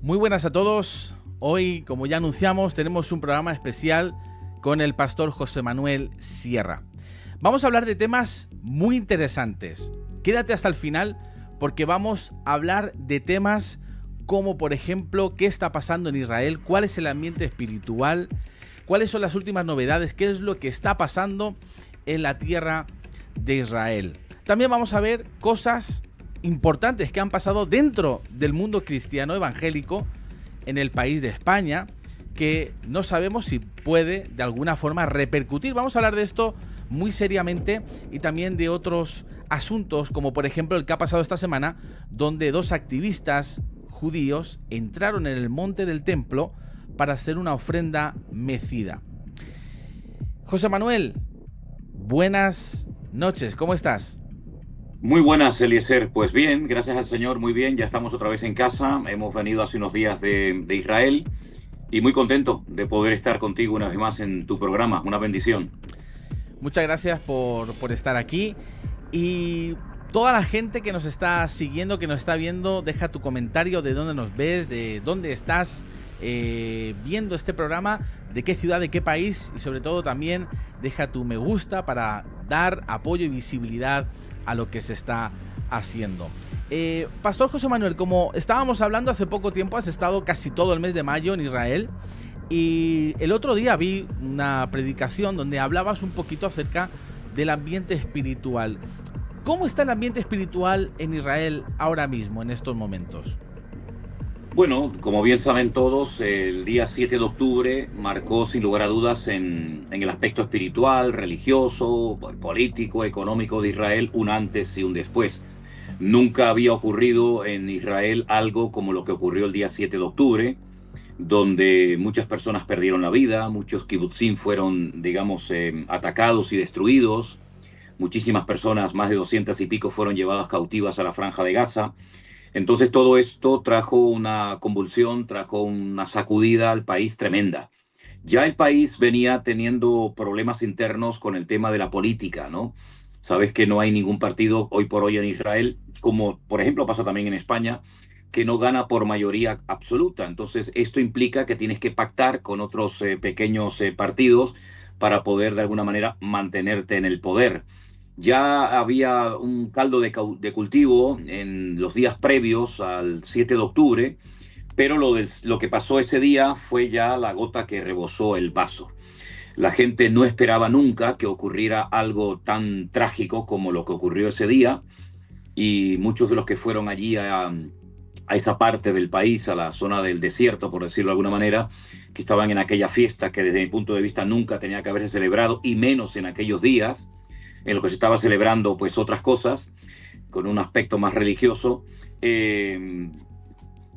Muy buenas a todos. Hoy, como ya anunciamos, tenemos un programa especial con el pastor José Manuel Sierra. Vamos a hablar de temas muy interesantes. Quédate hasta el final porque vamos a hablar de temas como, por ejemplo, qué está pasando en Israel, cuál es el ambiente espiritual, cuáles son las últimas novedades, qué es lo que está pasando en la tierra de Israel. También vamos a ver cosas importantes que han pasado dentro del mundo cristiano evangélico en el país de España, que no sabemos si puede de alguna forma repercutir. Vamos a hablar de esto muy seriamente y también de otros asuntos, como por ejemplo el que ha pasado esta semana, donde dos activistas judíos entraron en el monte del templo para hacer una ofrenda mecida. José Manuel, buenas noches, ¿cómo estás? Muy buenas, Eliezer. Pues bien, gracias al Señor, muy bien. Ya estamos otra vez en casa. Hemos venido hace unos días de Israel y muy contento de poder estar contigo una vez más en tu programa. Una bendición. Muchas gracias por estar aquí. Y toda la gente que nos está siguiendo, que nos está viendo, deja tu comentario de dónde nos ves, de dónde estás viendo este programa, de qué ciudad, de qué país, y sobre todo también deja tu me gusta para dar apoyo y visibilidad a lo que se está haciendo. Pastor José Manuel, como estábamos hablando hace poco tiempo, has estado casi todo el mes de mayo en Israel, y el otro día vi una predicación donde hablabas un poquito acerca del ambiente espiritual. ¿Cómo está el ambiente espiritual en Israel ahora mismo, en estos momentos? Bueno, como bien saben todos, el día 7 de octubre marcó sin lugar a dudas en el aspecto espiritual, religioso, político, económico de Israel un antes y un después. Nunca había ocurrido en Israel algo como lo que ocurrió el día 7 de octubre, donde muchas personas perdieron la vida, muchos kibutzim fueron, digamos, atacados y destruidos, muchísimas personas, más de 200 y pico, fueron llevadas cautivas a la Franja de Gaza. Entonces todo esto trajo una convulsión, trajo una sacudida al país tremenda. Ya el país venía teniendo problemas internos con el tema de la política, ¿no? Sabes que no hay ningún partido hoy por hoy en Israel, como por ejemplo pasa también en España, que no gana por mayoría absoluta. Entonces esto implica que tienes que pactar con otros pequeños partidos para poder de alguna manera mantenerte en el poder. Ya había un caldo de cultivo en los días previos al 7 de octubre, pero lo que pasó ese día fue ya la gota que rebosó el vaso. La gente no esperaba nunca que ocurriera algo tan trágico como lo que ocurrió ese día, y muchos de los que fueron allí a esa parte del país, a la zona del desierto, por decirlo de alguna manera, que estaban en aquella fiesta que desde mi punto de vista nunca tenía que haberse celebrado, y menos en aquellos días, en los que se estaba celebrando pues otras cosas, con un aspecto más religioso,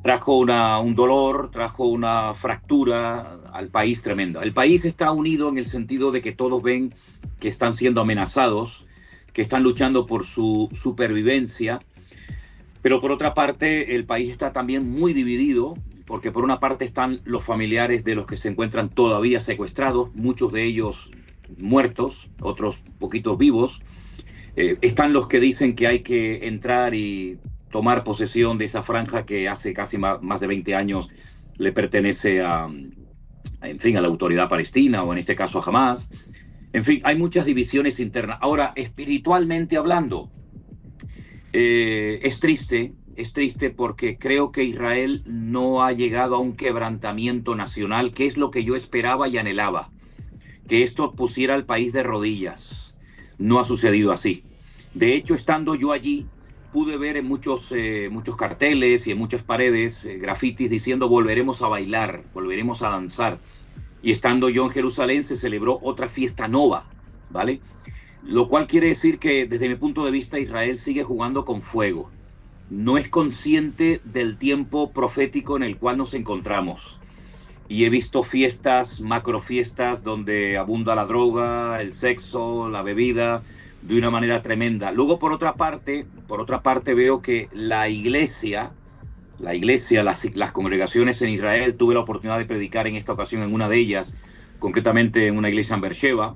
trajo un dolor, trajo una fractura al país tremenda. El país está unido en el sentido de que todos ven que están siendo amenazados, que están luchando por su supervivencia, pero por otra parte el país está también muy dividido, porque por una parte están los familiares de los que se encuentran todavía secuestrados, muchos de ellos muertos, otros poquitos vivos. Están los que dicen que hay que entrar y tomar posesión de esa franja que hace casi más de 20 años le pertenece en fin, a la autoridad palestina, o en este caso a Hamas. En fin, hay muchas divisiones internas. Ahora, espiritualmente hablando, es triste porque creo que Israel no ha llegado a un quebrantamiento nacional, que es lo que yo esperaba y anhelaba, que esto pusiera al país de rodillas. No ha sucedido así. De hecho, estando yo allí, pude ver en muchos carteles y en muchas paredes grafitis diciendo volveremos a bailar, volveremos a danzar. Y estando yo en Jerusalén se celebró otra fiesta nova, ¿vale? Lo cual quiere decir que desde mi punto de vista Israel sigue jugando con fuego. No es consciente del tiempo profético en el cual nos encontramos. Y he visto fiestas, macrofiestas, donde abunda la droga, el sexo, la bebida, de una manera tremenda. Luego, por otra parte veo que las congregaciones en Israel, tuve la oportunidad de predicar en esta ocasión en una de ellas, concretamente en una iglesia en Beersheba.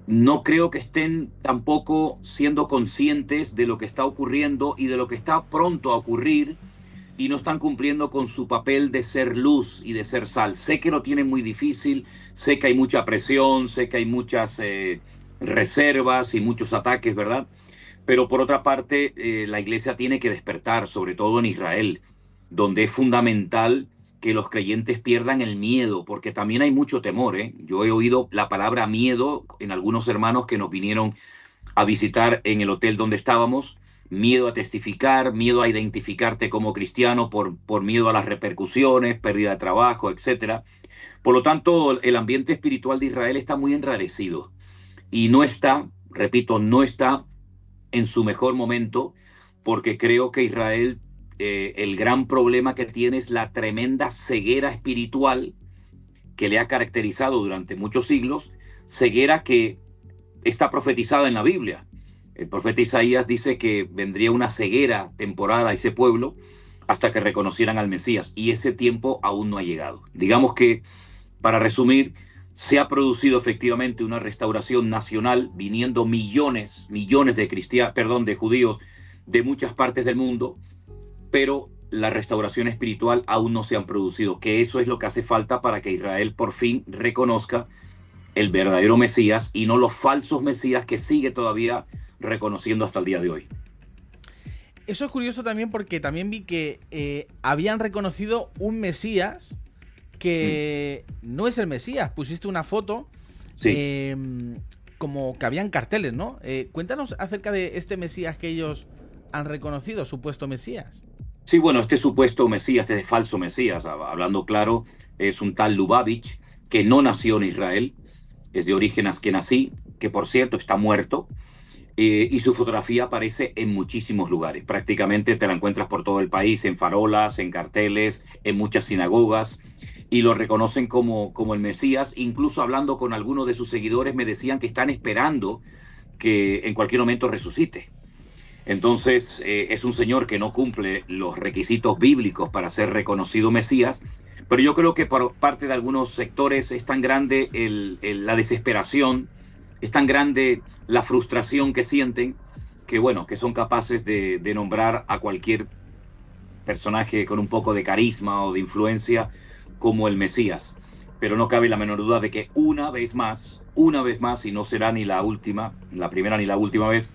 No creo que estén tampoco siendo conscientes de lo que está ocurriendo y de lo que está pronto a ocurrir y no están cumpliendo con su papel de ser luz y de ser sal. Sé que lo tienen muy difícil, sé que hay mucha presión, sé que hay muchas reservas y muchos ataques, ¿verdad? Pero por otra parte, la iglesia tiene que despertar, sobre todo en Israel, donde es fundamental que los creyentes pierdan el miedo, porque también hay mucho temor, ¿eh? Yo he oído la palabra miedo en algunos hermanos que nos vinieron a visitar en el hotel donde estábamos, miedo a testificar, miedo a identificarte como cristiano por miedo a las repercusiones, pérdida de trabajo, etcétera. Por lo tanto, el ambiente espiritual de Israel está muy enrarecido y no está, repito, no está en su mejor momento, porque creo que Israel, el gran problema que tiene es la tremenda ceguera espiritual que le ha caracterizado durante muchos siglos, ceguera que está profetizada en la Biblia. El profeta Isaías dice que vendría una ceguera temporal a ese pueblo hasta que reconocieran al Mesías, y ese tiempo aún no ha llegado. Digamos que, para resumir, se ha producido efectivamente una restauración nacional, viniendo millones de de judíos de muchas partes del mundo, pero la restauración espiritual aún no se han producido, que eso es lo que hace falta para que Israel por fin reconozca el verdadero Mesías y no los falsos Mesías que sigue todavía reconociendo hasta el día de hoy. Eso es curioso también porque también vi que habían reconocido un Mesías que no es el Mesías. Pusiste una foto, Sí. como que habían carteles, ¿no? Cuéntanos acerca de este Mesías que ellos han reconocido, supuesto Mesías. Sí, bueno, este supuesto Mesías, este falso Mesías, hablando claro, es un tal Lubavitch que no nació en Israel, es de origen askenazí, que por cierto está muerto, y su fotografía aparece en muchísimos lugares. Prácticamente te la encuentras por todo el país, en farolas, en carteles, en muchas sinagogas, y lo reconocen como el Mesías. Incluso hablando con algunos de sus seguidores me decían que están esperando que en cualquier momento resucite. Entonces, es un señor que no cumple los requisitos bíblicos para ser reconocido Mesías, pero yo creo que por parte de algunos sectores es tan grande la desesperación, es tan grande la frustración que sienten, que bueno, que son capaces de nombrar a cualquier personaje con un poco de carisma o de influencia como el Mesías. Pero no cabe la menor duda de que una vez más, y no será ni la última, la primera ni la última vez,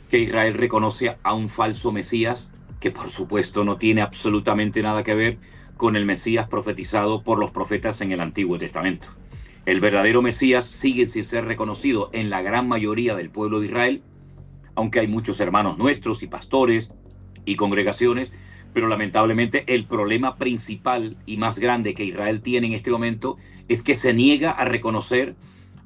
que Israel reconoce a un falso Mesías que por supuesto no tiene absolutamente nada que ver con el Mesías profetizado por los profetas en el Antiguo Testamento. El verdadero Mesías sigue sin ser reconocido en la gran mayoría del pueblo de Israel, aunque hay muchos hermanos nuestros y pastores y congregaciones, pero lamentablemente el problema principal y más grande que Israel tiene en este momento es que se niega a reconocer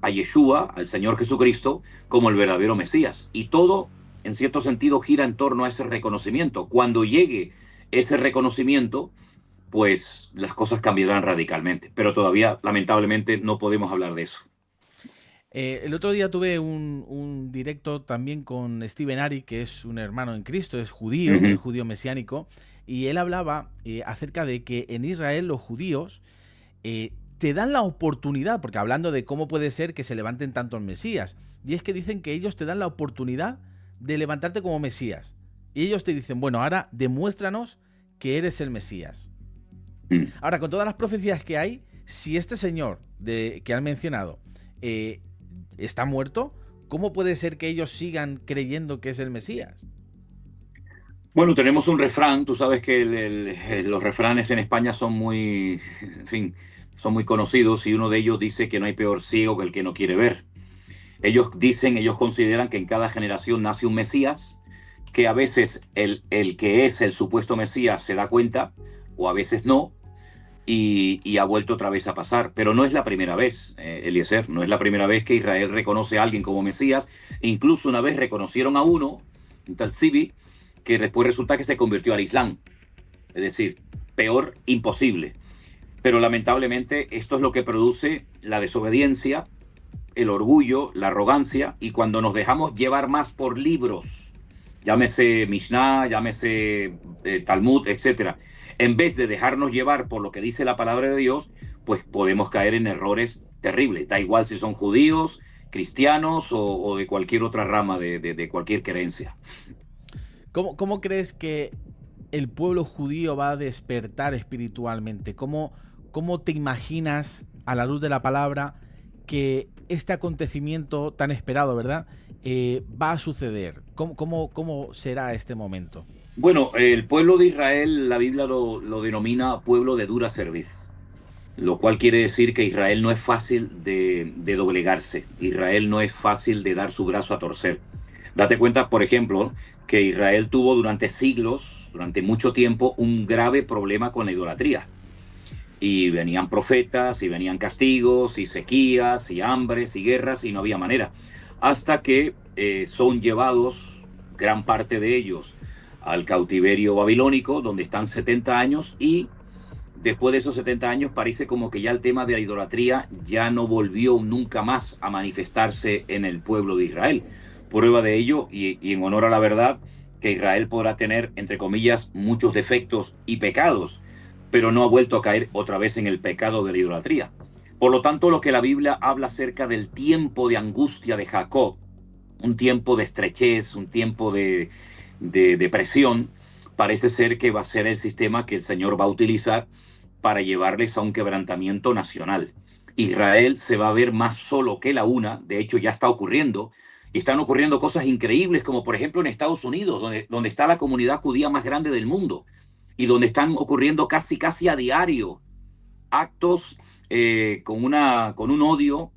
a Yeshua, al Señor Jesucristo, como el verdadero Mesías. Y todo, en cierto sentido, gira en torno a ese reconocimiento. Cuando llegue ese reconocimiento, pues las cosas cambiarán radicalmente. Pero todavía, lamentablemente, no podemos hablar de eso. El otro día tuve un directo también con Steven Ari, que es un hermano en Cristo, es judío mesiánico, y él hablaba acerca de que en Israel los judíos te dan la oportunidad, porque hablando de cómo puede ser que se levanten tantos mesías, y es que dicen que ellos te dan la oportunidad de levantarte como mesías, y ellos te dicen, bueno, ahora demuéstranos que eres el Mesías. Ahora, con todas las profecías que hay, si este señor que han mencionado está muerto, ¿cómo puede ser que ellos sigan creyendo que es el Mesías? Bueno, tenemos un refrán, tú sabes que los refranes en España son muy, en fin, son muy conocidos, y uno de ellos dice que no hay peor ciego que el que no quiere ver. Ellos consideran que en cada generación nace un Mesías, que a veces el que es el supuesto Mesías se da cuenta, o a veces no, y ha vuelto otra vez a pasar. Pero no es la primera vez, Eliezer, no es la primera vez que Israel reconoce a alguien como Mesías. Incluso una vez reconocieron a uno, un tal Zibi, que después resulta que se convirtió al Islam. Es decir, peor imposible. Pero lamentablemente esto es lo que produce la desobediencia, el orgullo, la arrogancia, y cuando nos dejamos llevar más por libros, llámese Mishnah, llámese Talmud, etcétera, en vez de dejarnos llevar por lo que dice la palabra de Dios, pues podemos caer en errores terribles. Da igual si son judíos, cristianos o de cualquier otra rama de cualquier creencia. ¿Cómo crees que el pueblo judío va a despertar espiritualmente? ¿Cómo te imaginas, a la luz de la palabra, que este acontecimiento tan esperado, ¿verdad?, va a suceder? ¿Cómo será este momento? Bueno, el pueblo de Israel, la Biblia lo denomina pueblo de dura cerviz, lo cual quiere decir que Israel no es fácil de doblegarse. Israel no es fácil de dar su brazo a torcer. Date cuenta, por ejemplo, que Israel tuvo durante siglos, durante mucho tiempo, un grave problema con la idolatría. Y venían profetas, y venían castigos, y sequías, y hambres, y guerras, y no había manera. Hasta que son llevados, gran parte de ellos, al cautiverio babilónico, donde están 70 años, y después de esos 70 años parece como que ya el tema de la idolatría ya no volvió nunca más a manifestarse en el pueblo de Israel. Prueba de ello, y en honor a la verdad, que Israel podrá tener, entre comillas, muchos defectos y pecados, pero no ha vuelto a caer otra vez en el pecado de la idolatría. Por lo tanto, lo que la Biblia habla acerca del tiempo de angustia de Jacob, un tiempo de estrechez, un tiempo de depresión, parece ser que va a ser el sistema que el Señor va a utilizar para llevarles a un quebrantamiento nacional. Israel se va a ver más solo que la una, de hecho ya está ocurriendo, y están ocurriendo cosas increíbles, como por ejemplo en Estados Unidos, donde está la comunidad judía más grande del mundo, y donde están ocurriendo casi a diario actos con un odio,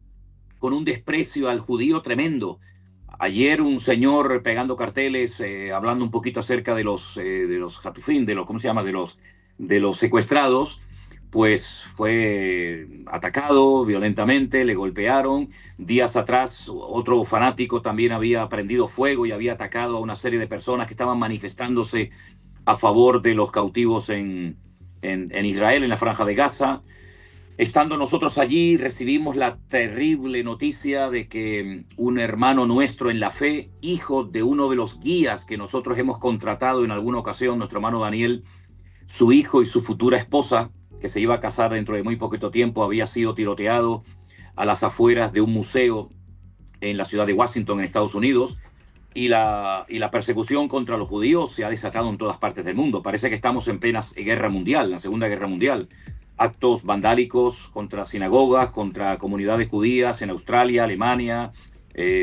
con un desprecio al judío tremendo. Ayer un señor pegando carteles, hablando un poquito acerca de los hatufín, de los, ¿cómo se llama? De los secuestrados, pues fue atacado violentamente, le golpearon. Días atrás, otro fanático también había prendido fuego y había atacado a una serie de personas que estaban manifestándose a favor de los cautivos en Israel, en la Franja de Gaza. Estando nosotros allí, recibimos la terrible noticia de que un hermano nuestro en la fe, hijo de uno de los guías que nosotros hemos contratado en alguna ocasión, nuestro hermano Daniel, su hijo y su futura esposa, que se iba a casar dentro de muy poquito tiempo, había sido tiroteado a las afueras de un museo en la ciudad de Washington, en Estados Unidos, y la persecución contra los judíos se ha desatado en todas partes del mundo. Parece que estamos en plena guerra mundial, la Segunda Guerra Mundial. Actos vandálicos contra sinagogas, contra comunidades judías en Australia, Alemania,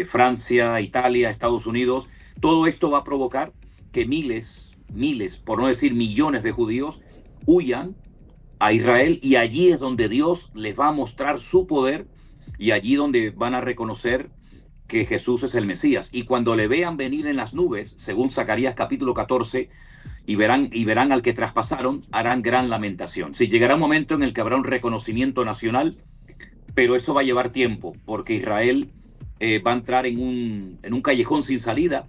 Francia, Italia, Estados Unidos. Todo esto va a provocar que miles, por no decir millones de judíos huyan a Israel, y allí es donde Dios les va a mostrar su poder, y allí donde van a reconocer que Jesús es el Mesías. Y cuando le vean venir en las nubes, según Zacarías capítulo 14, y verán al que traspasaron, harán gran lamentación. Sí, llegará un momento en el que habrá un reconocimiento nacional, pero eso va a llevar tiempo, porque Israel va a entrar en un callejón sin salida,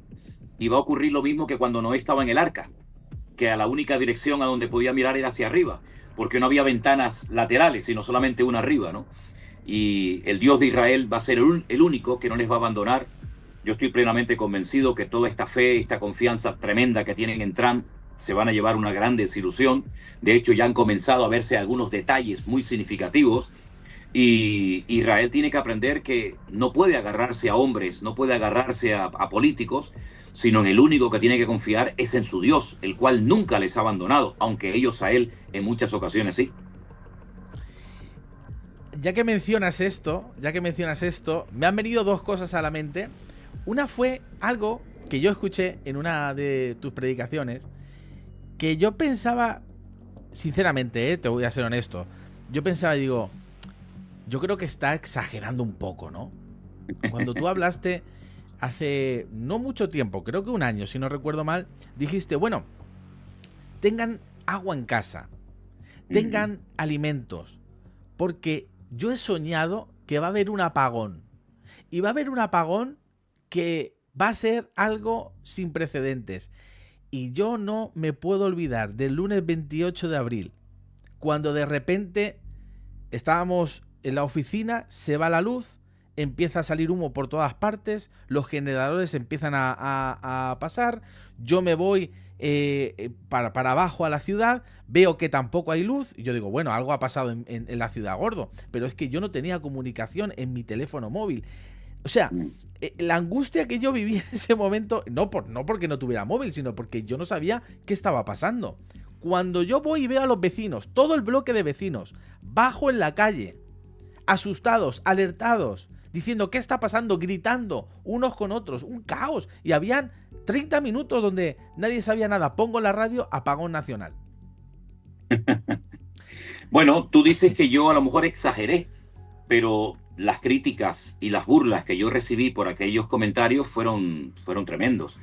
y va a ocurrir lo mismo que cuando Noé estaba en el arca, que a la única dirección a donde podía mirar era hacia arriba, porque no había ventanas laterales, sino solamente una arriba, ¿no? Y el Dios de Israel va a ser el único que no les va a abandonar. Yo estoy plenamente convencido que toda esta fe, esta confianza tremenda que tienen en Trump, se van a llevar una gran desilusión. De hecho, ya han comenzado a verse algunos detalles muy significativos, y Israel tiene que aprender que no puede agarrarse a hombres, no puede agarrarse a políticos, sino en el único que tiene que confiar es en su Dios, el cual nunca les ha abandonado, aunque ellos a él en muchas ocasiones sí. Ya que mencionas esto, me han venido dos cosas a la mente. Una fue algo que yo escuché en una de tus predicaciones, que yo pensaba, sinceramente, te voy a ser honesto, yo pensaba, digo, yo creo que está exagerando un poco, ¿no? Cuando tú hablaste hace no mucho tiempo, creo que un año, si no recuerdo mal, dijiste, bueno, tengan agua en casa, tengan alimentos, porque yo he soñado que va a haber un apagón, y va a haber un apagón que va a ser algo sin precedentes. Y yo no me puedo olvidar del lunes 28 de abril, cuando de repente estábamos en la oficina, se va la luz, empieza a salir humo por todas partes, los generadores empiezan a pasar, yo me voy para abajo a la ciudad, veo que tampoco hay luz, y yo digo, bueno, algo ha pasado en la ciudad, gordo, pero es que yo no tenía comunicación en mi teléfono móvil. O sea, la angustia que yo viví en ese momento, no porque no tuviera móvil, sino porque yo no sabía qué estaba pasando. Cuando yo voy y veo a los vecinos, todo el bloque de vecinos, bajo en la calle, asustados, alertados, diciendo qué está pasando, gritando unos con otros, un caos. Y habían 30 minutos donde nadie sabía nada. Pongo la radio, apagón nacional. Bueno, tú dices que yo a lo mejor exageré, pero las críticas y las burlas que yo recibí por aquellos comentarios fueron tremendos.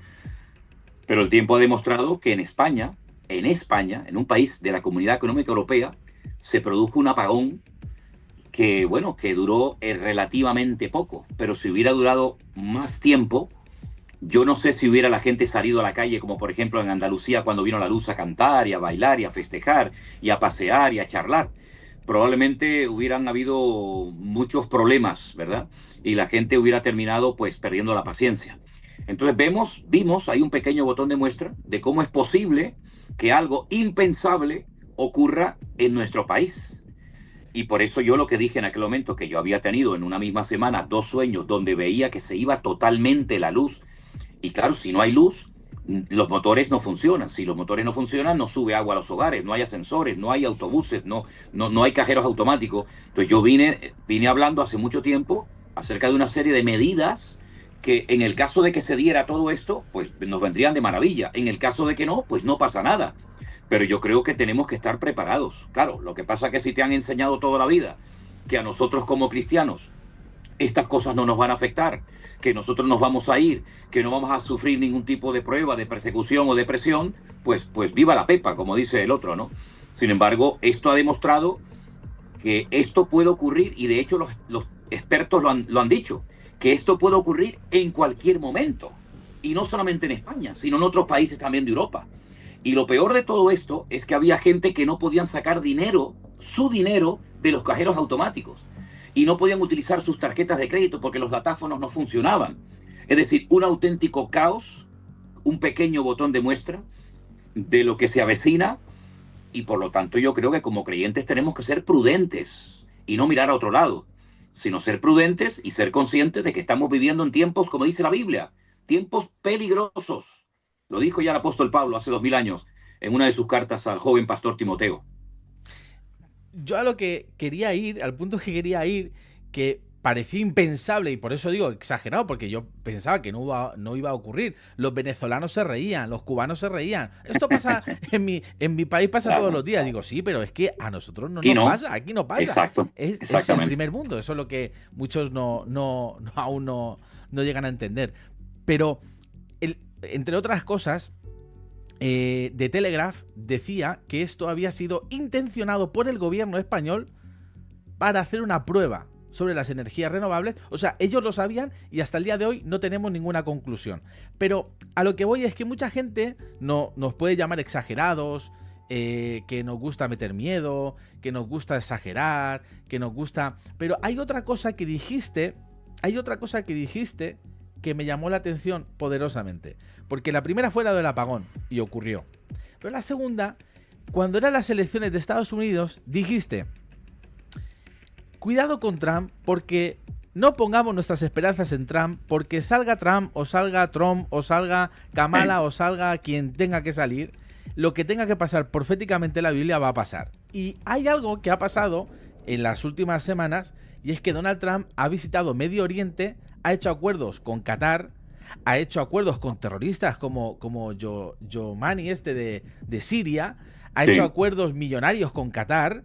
Pero el tiempo ha demostrado que en España, en un país de la Comunidad Económica Europea, se produjo un apagón que, bueno, que duró relativamente poco. Pero si hubiera durado más tiempo, yo no sé si hubiera la gente salido a la calle, como por ejemplo en Andalucía, cuando vino la luz, a cantar y a bailar y a festejar y a pasear y a charlar. Probablemente hubieran habido muchos problemas, ¿verdad? Y la gente hubiera terminado pues perdiendo la paciencia. Entonces vimos ahí un pequeño botón de muestra de cómo es posible que algo impensable ocurra en nuestro país. Y por eso yo lo que dije en aquel momento, que yo había tenido en una misma semana 2 sueños donde veía que se iba totalmente la luz. Y claro, si no hay luz, los motores no funcionan. Si los motores no funcionan, no sube agua a los hogares, no hay ascensores, no hay autobuses, no hay cajeros automáticos. Entonces yo vine hablando hace mucho tiempo acerca de una serie de medidas que en el caso de que se diera todo esto, pues nos vendrían de maravilla. En el caso de que no, pues no pasa nada. Pero yo creo que tenemos que estar preparados. Claro, lo que pasa es que si te han enseñado toda la vida que a nosotros como cristianos estas cosas no nos van a afectar, que nosotros nos vamos a ir, que no vamos a sufrir ningún tipo de prueba, de persecución o de presión, pues viva la pepa, como dice el otro, ¿no? Sin embargo, esto ha demostrado que esto puede ocurrir, y de hecho los expertos lo han dicho, que esto puede ocurrir en cualquier momento, y no solamente en España, sino en otros países también de Europa. Y lo peor de todo esto es que había gente que no podían sacar dinero, su dinero, de los cajeros automáticos. Y no podían utilizar sus tarjetas de crédito porque los datáfonos no funcionaban. Es decir, un auténtico caos, un pequeño botón de muestra de lo que se avecina, y por lo tanto yo creo que como creyentes tenemos que ser prudentes y no mirar a otro lado, sino ser prudentes y ser conscientes de que estamos viviendo en tiempos, como dice la Biblia, tiempos peligrosos. Lo dijo ya el apóstol Pablo hace 2000 años en una de sus cartas al joven pastor Timoteo. Yo a lo que quería ir, al punto que quería ir, que parecía impensable, y por eso digo exagerado, porque yo pensaba que no iba a ocurrir. Los venezolanos se reían, los cubanos se reían. Esto pasa en mi país, pasa Claro. todos los días. Digo, sí, pero es que a nosotros no Aquí nos no. pasa, aquí no pasa. Exacto. Es el Exactamente. primer mundo, eso es lo que muchos aún no llegan a entender. Pero, entre otras cosas, The Telegraph decía que esto había sido intencionado por el gobierno español para hacer una prueba sobre las energías renovables. O sea, ellos lo sabían y hasta el día de hoy no tenemos ninguna conclusión. Pero a lo que voy es que mucha gente nos puede llamar exagerados, que nos gusta meter miedo, que nos gusta exagerar, que nos gusta... Pero hay otra cosa que dijiste que me llamó la atención poderosamente. Porque la primera fue la del apagón, y ocurrió. Pero la segunda, cuando eran las elecciones de Estados Unidos, dijiste: cuidado con Trump, porque no pongamos nuestras esperanzas en Trump, porque salga Trump, o salga Trump, o salga Kamala, o salga quien tenga que salir, lo que tenga que pasar proféticamente en la Biblia va a pasar. Y hay algo que ha pasado en las últimas semanas, y es que Donald Trump ha visitado Medio Oriente, ha hecho acuerdos con Qatar, ha hecho acuerdos con terroristas como Yomani de Siria, ha hecho acuerdos millonarios con Qatar,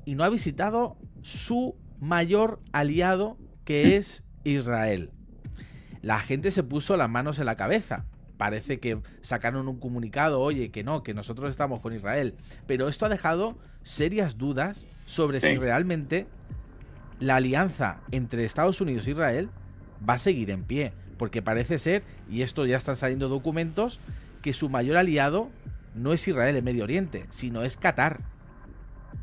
y no ha visitado su mayor aliado, que es Israel. La gente se puso las manos en la cabeza. Parece que sacaron un comunicado, oye, que no, que nosotros estamos con Israel. Pero esto ha dejado serias dudas sobre si realmente la alianza entre Estados Unidos e Israel va a seguir en pie. Porque parece ser, y esto ya están saliendo documentos, que su mayor aliado no es Israel en Medio Oriente, sino es Qatar,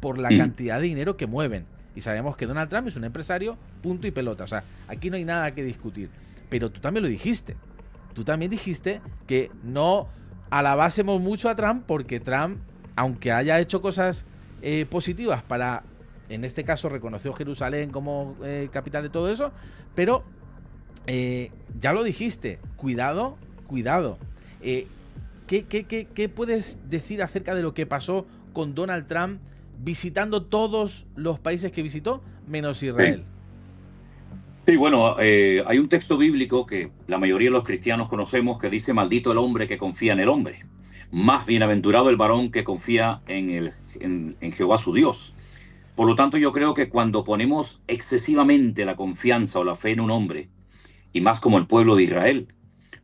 por la cantidad de dinero que mueven. Y sabemos que Donald Trump es un empresario, punto y pelota. O sea, aquí no hay nada que discutir. Pero tú también lo dijiste. Tú también dijiste que no alabásemos mucho a Trump, porque Trump, aunque haya hecho cosas positivas para, en este caso reconoció Jerusalén como capital de todo eso, pero Ya lo dijiste, cuidado, cuidado. ¿Qué puedes decir acerca de lo que pasó con Donald Trump visitando todos los países que visitó, menos Israel? Sí. Sí, bueno, hay un texto bíblico que la mayoría de los cristianos conocemos que dice: maldito el hombre que confía en el hombre, más bienaventurado el varón que confía en Jehová su Dios. Por lo tanto, yo creo que cuando ponemos excesivamente la confianza o la fe en un hombre, y más como el pueblo de Israel,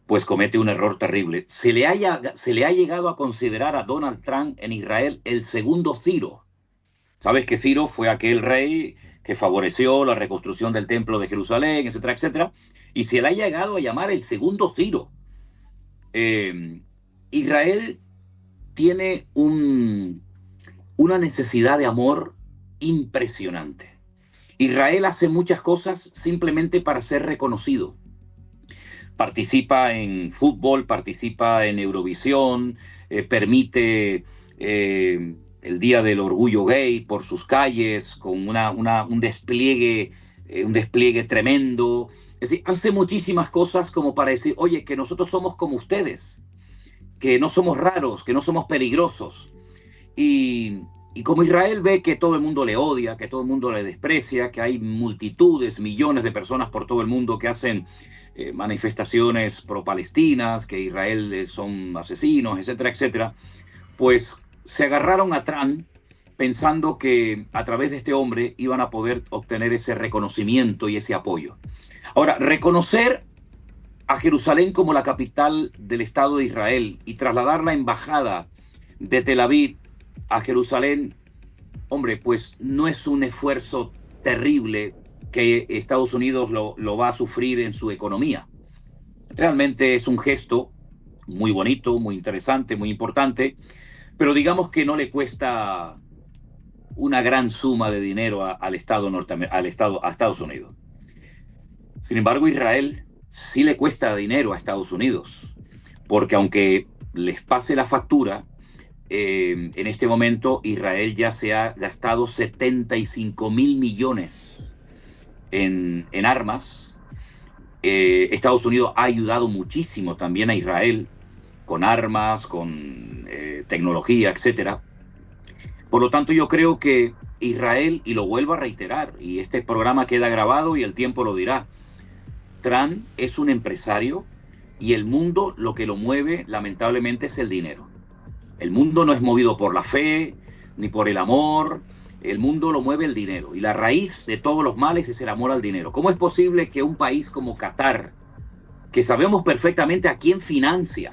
pues comete un error terrible. Se le ha llegado a considerar a Donald Trump en Israel el segundo Ciro. Sabes que Ciro fue aquel rey que favoreció la reconstrucción del templo de Jerusalén, etcétera, etcétera, y se le ha llegado a llamar el segundo Ciro. Israel tiene una necesidad de amor impresionante. Israel hace muchas cosas simplemente para ser reconocido. Participa en fútbol, participa en Eurovisión, permite el Día del Orgullo Gay por sus calles, con un despliegue tremendo. Es decir, hace muchísimas cosas como para decir: oye, que nosotros somos como ustedes, que no somos raros, que no somos peligrosos. Y como Israel ve que todo el mundo le odia, que todo el mundo le desprecia, que hay multitudes, millones de personas por todo el mundo que hacen manifestaciones pro-palestinas, que Israel son asesinos, etcétera, etcétera, pues se agarraron a Trump pensando que a través de este hombre iban a poder obtener ese reconocimiento y ese apoyo. Ahora, reconocer a Jerusalén como la capital del Estado de Israel y trasladar la embajada de Tel Aviv a Jerusalén, hombre, pues no es un esfuerzo terrible que Estados Unidos lo va a sufrir en su economía. Realmente es un gesto muy bonito, muy interesante, muy importante, pero digamos que no le cuesta una gran suma de dinero a Estados Unidos. Sin embargo, Israel sí le cuesta dinero a Estados Unidos, porque aunque les pase la factura, en este momento Israel ya se ha gastado 75.000 millones en armas. Estados Unidos ha ayudado muchísimo también a Israel con armas, con tecnología, etcétera. Por lo tanto, yo creo que Israel, y lo vuelvo a reiterar, y este programa queda grabado y el tiempo lo dirá, Trump es un empresario y el mundo lo que lo mueve lamentablemente es el dinero. El mundo no es movido por la fe ni por el amor. El mundo lo mueve el dinero. Y la raíz de todos los males es el amor al dinero. ¿Cómo es posible que un país como Qatar, que sabemos perfectamente a quién financia,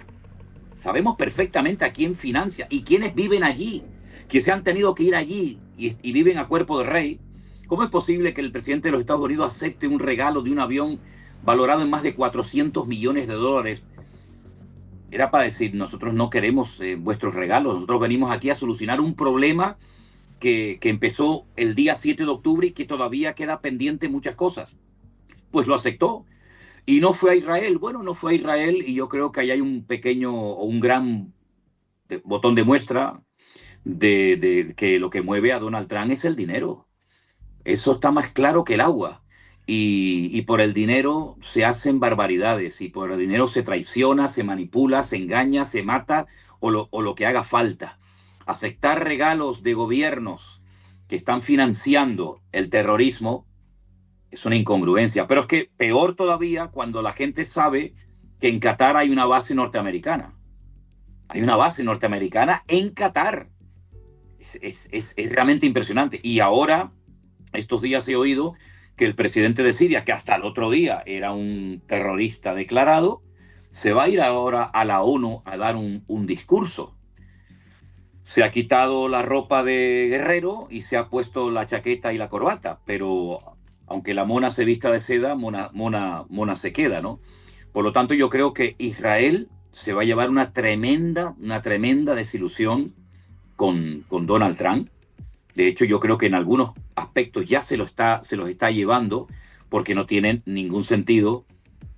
y quiénes viven allí, que se han tenido que ir allí y viven a cuerpo de rey, cómo es posible que el presidente de los Estados Unidos acepte un regalo de un avión valorado en más de 400 millones de dólares? Era para decir: nosotros no queremos vuestros regalos, nosotros venimos aquí a solucionar un problema que empezó el día 7 de octubre y que todavía queda pendiente muchas cosas. Pues lo aceptó. Y no fue a Israel. Bueno, no fue a Israel, y yo creo que ahí hay un pequeño o un gran botón de muestra de que lo que mueve a Donald Trump es el dinero. Eso está más claro que el agua. Y por el dinero se hacen barbaridades, y por el dinero se traiciona, se manipula, se engaña, se mata o lo que haga falta. Aceptar regalos de gobiernos que están financiando el terrorismo es una incongruencia. Pero es que peor todavía cuando la gente sabe que en Qatar hay una base norteamericana. Hay una base norteamericana en Qatar. Es realmente impresionante. Y ahora, estos días he oído que el presidente de Siria, que hasta el otro día era un terrorista declarado, se va a ir ahora a la ONU a dar un discurso. Se ha quitado la ropa de guerrero y se ha puesto la chaqueta y la corbata, pero aunque la mona se vista de seda, mona se queda, ¿no? Por lo tanto, yo creo que Israel se va a llevar una tremenda desilusión con Donald Trump. De hecho, yo creo que en algunos aspectos ya se los está llevando, porque no tiene ningún sentido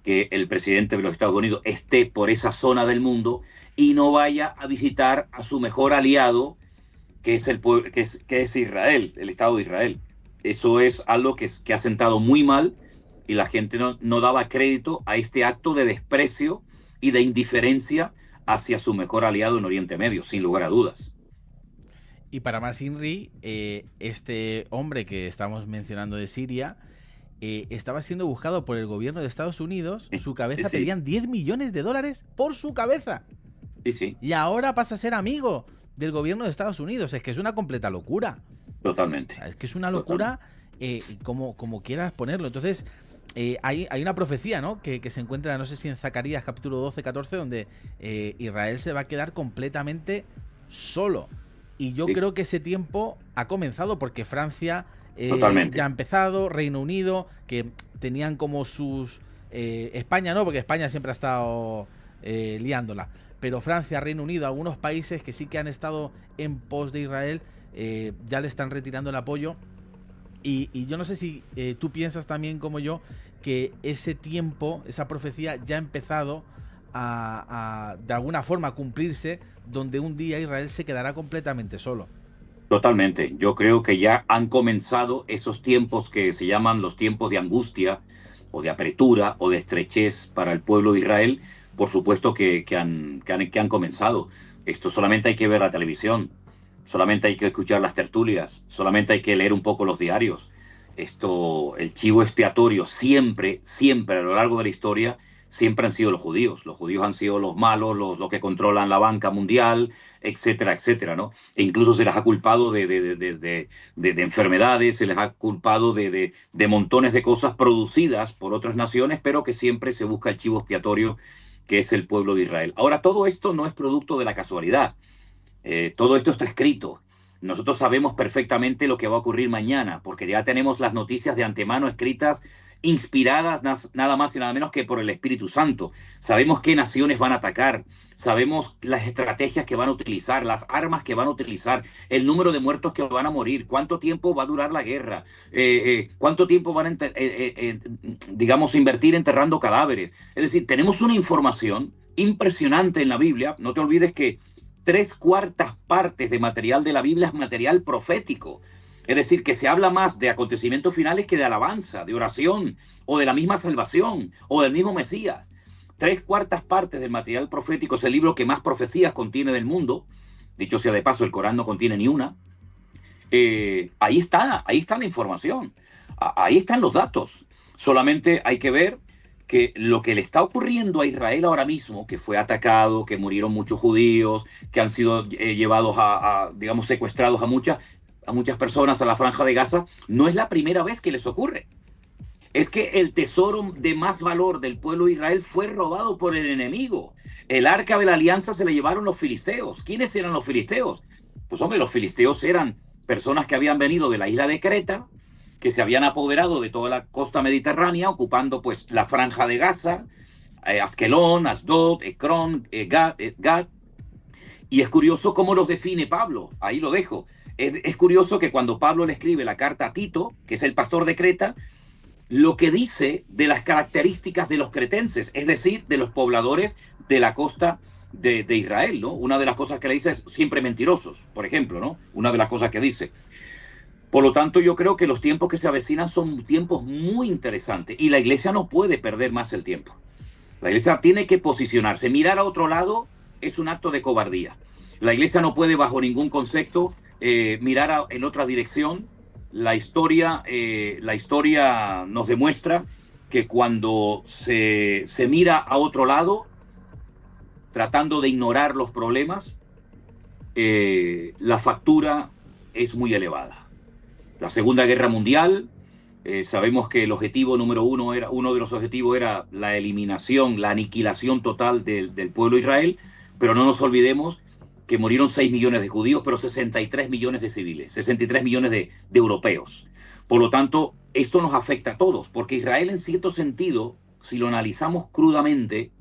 que el presidente de los Estados Unidos esté por esa zona del mundo y no vaya a visitar a su mejor aliado, que es Israel, el Estado de Israel. Eso es algo que ha sentado muy mal y la gente no daba crédito a este acto de desprecio y de indiferencia hacia su mejor aliado en Oriente Medio, sin lugar a dudas. Y para más Inri, este hombre que estamos mencionando de Siria estaba siendo buscado por el gobierno de Estados Unidos. Su cabeza, Sí, pedían 10 millones de dólares por su cabeza. sí, sí, Y ahora pasa a ser amigo del gobierno de Estados Unidos. Es que es una completa locura. O totalmente. sea, es que es una Totalmente. locura como quieras ponerlo. Entonces, hay una profecía, ¿no? Que se encuentra, no sé si en Zacarías capítulo 12, 14, donde Israel se va a quedar completamente solo. Y yo Sí, creo que ese tiempo ha comenzado porque Francia ya ha totalmente. empezado, Reino Unido, que tenían como sus... España no, porque España siempre ha estado liándola. Pero Francia, Reino Unido, algunos países que sí que han estado en pos de Israel, ya le están retirando el apoyo. Y yo no sé si tú piensas también como yo que ese tiempo, esa profecía ya ha empezado de alguna forma a cumplirse, donde un día Israel se quedará completamente solo. Totalmente. Yo creo que ya han comenzado esos tiempos que se llaman los tiempos de angustia o de apretura o de estrechez para el pueblo de Israel. Por supuesto que han comenzado. Esto solamente hay que ver la televisión, solamente hay que escuchar las tertulias, solamente hay que leer un poco los diarios. Esto, el chivo expiatorio siempre, siempre a lo largo de la historia, siempre han sido los judíos. Los judíos han sido los malos, los que controlan la banca mundial, etcétera, etcétera, ¿no? E incluso se les ha culpado de enfermedades, se les ha culpado de montones de cosas producidas por otras naciones, pero que siempre se busca el chivo expiatorio, que es el pueblo de Israel. Ahora, todo esto no es producto de la casualidad. Todo esto está escrito. Nosotros sabemos perfectamente lo que va a ocurrir mañana, porque ya tenemos las noticias de antemano escritas, inspiradas nada más y nada menos que por el Espíritu Santo. Sabemos qué naciones van a atacar, sabemos las estrategias que van a utilizar, las armas que van a utilizar, el número de muertos que van a morir, cuánto tiempo va a durar la guerra, cuánto tiempo van a, digamos, invertir enterrando cadáveres. Es decir, tenemos una información impresionante en la Biblia. No te olvides que tres cuartas partes de material de la Biblia es material profético. Es decir, que se habla más de acontecimientos finales que de alabanza, de oración, o de la misma salvación, o del mismo Mesías. Tres cuartas partes del material profético es el libro que más profecías contiene del mundo. Dicho sea de paso, el Corán no contiene ni una. Ahí está la información. Ahí están los datos. Solamente hay que ver que lo que le está ocurriendo a Israel ahora mismo, que fue atacado, que murieron muchos judíos, que han sido llevados digamos, secuestrados a muchas personas a la Franja de Gaza, no es la primera vez que les ocurre. Es que el tesoro de más valor del pueblo de Israel fue robado por el enemigo. El arca de la alianza se le llevaron los filisteos. ¿Quiénes eran los filisteos? Pues hombre, los filisteos eran personas que habían venido de la isla de Creta, que se habían apoderado de toda la costa mediterránea, ocupando pues la franja de Gaza, Askelón, Asdod, Ecrón, Gad. Y es curioso cómo los define Pablo. Ahí lo dejo. Es curioso que cuando Pablo le escribe la carta a Tito, que es el pastor de Creta, lo que dice de las características de los cretenses, es decir, de los pobladores de la costa de Israel, ¿no? Una de las cosas que le dice es siempre mentirosos, por ejemplo, ¿no? Una de las cosas que dice. Por lo tanto, yo creo que los tiempos que se avecinan son tiempos muy interesantes y la iglesia no puede perder más el tiempo. La iglesia tiene que posicionarse. Mirar a otro lado es un acto de cobardía. La iglesia no puede, bajo ningún concepto, mirar en otra dirección. La historia nos demuestra que cuando se mira a otro lado, tratando de ignorar los problemas, la factura es muy elevada. La Segunda Guerra Mundial, sabemos que el objetivo número uno de los objetivos era la eliminación, la aniquilación total del pueblo de Israel, pero no nos olvidemos que murieron 6 millones de judíos, pero 63 millones de civiles, 63 millones de europeos. Por lo tanto, esto nos afecta a todos, porque Israel en cierto sentido, si lo analizamos crudamente,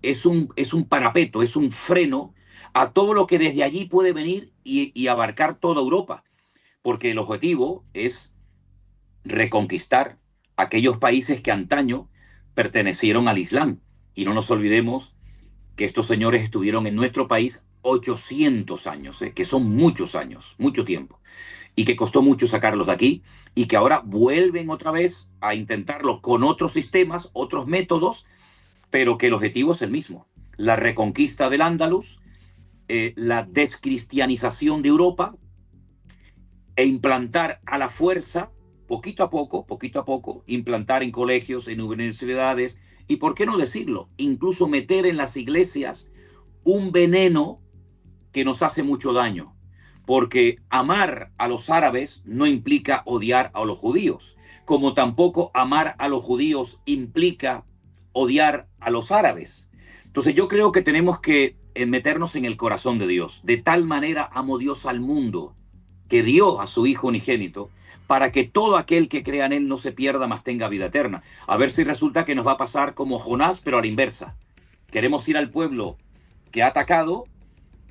es un parapeto, es un freno a todo lo que desde allí puede venir y abarcar toda Europa, porque el objetivo es reconquistar aquellos países que antaño pertenecieron al Islam. Y no nos olvidemos que estos señores estuvieron en nuestro país 800 años, que son muchos años, mucho tiempo, y que costó mucho sacarlos de aquí, y que ahora vuelven otra vez a intentarlo con otros sistemas, otros métodos, pero que el objetivo es el mismo: la reconquista del Andalus, la descristianización de Europa, e implantar a la fuerza, poquito a poco, implantar en colegios, en universidades, y por qué no decirlo, incluso meter en las iglesias un veneno que nos hace mucho daño, porque amar a los árabes no implica odiar a los judíos, como tampoco amar a los judíos implica odiar a los árabes. Entonces yo creo que tenemos que meternos en el corazón de Dios. De tal manera amó Dios al mundo, que dio a su Hijo unigénito, para que todo aquel que crea en él no se pierda, mas tenga vida eterna. A ver si resulta que nos va a pasar como Jonás, pero a la inversa. Queremos ir al pueblo que ha atacado,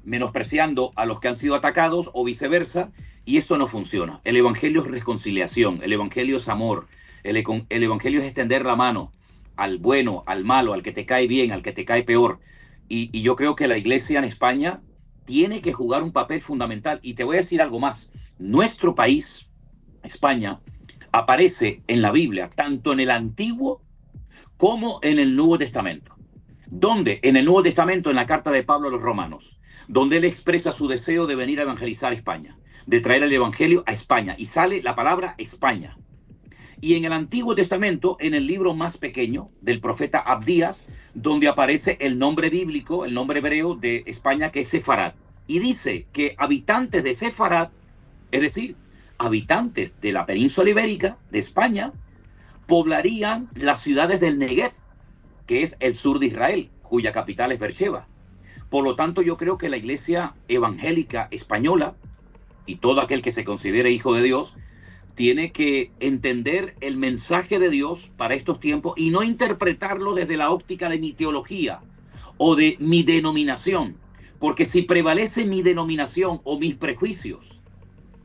menospreciando a los que han sido atacados, o viceversa, y esto no funciona. El evangelio es reconciliación, el evangelio es amor, el evangelio es extender la mano al bueno, al malo, al que te cae bien, al que te cae peor. Y yo creo que la iglesia en España tiene que jugar un papel fundamental. Y te voy a decir algo más. Nuestro país, España, aparece en la Biblia, tanto en el Antiguo como en el Nuevo Testamento. ¿Dónde? En el Nuevo Testamento, en la carta de Pablo a los Romanos, donde él expresa su deseo de venir a evangelizar España, de traer el evangelio a España, y sale la palabra España. Y en el Antiguo Testamento, en el libro más pequeño del profeta Abdías, donde aparece el nombre bíblico, el nombre hebreo de España, que es Sefarad. Y dice que habitantes de Sefarad, es decir, habitantes de la península ibérica, de España, poblarían las ciudades del Negev, que es el sur de Israel, cuya capital es Beersheba. Por lo tanto, yo creo que la iglesia evangélica española, y todo aquel que se considere hijo de Dios, tiene que entender el mensaje de Dios para estos tiempos y no interpretarlo desde la óptica de mi teología o de mi denominación. Porque si prevalece mi denominación o mis prejuicios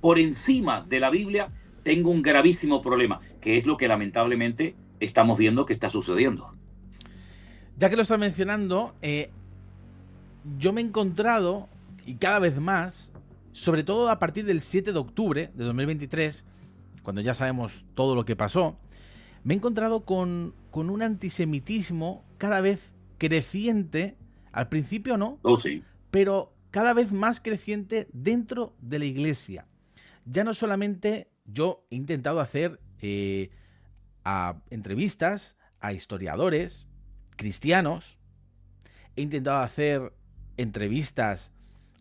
por encima de la Biblia, tengo un gravísimo problema, que es lo que lamentablemente estamos viendo que está sucediendo. Ya que lo estás mencionando, yo me he encontrado, y cada vez más, sobre todo a partir del 7 de octubre de 2023, cuando ya sabemos todo lo que pasó, me he encontrado con un antisemitismo cada vez creciente, al principio no, Sí, pero cada vez más creciente dentro de la iglesia. Ya no solamente yo he intentado hacer entrevistas a historiadores cristianos, he intentado hacer entrevistas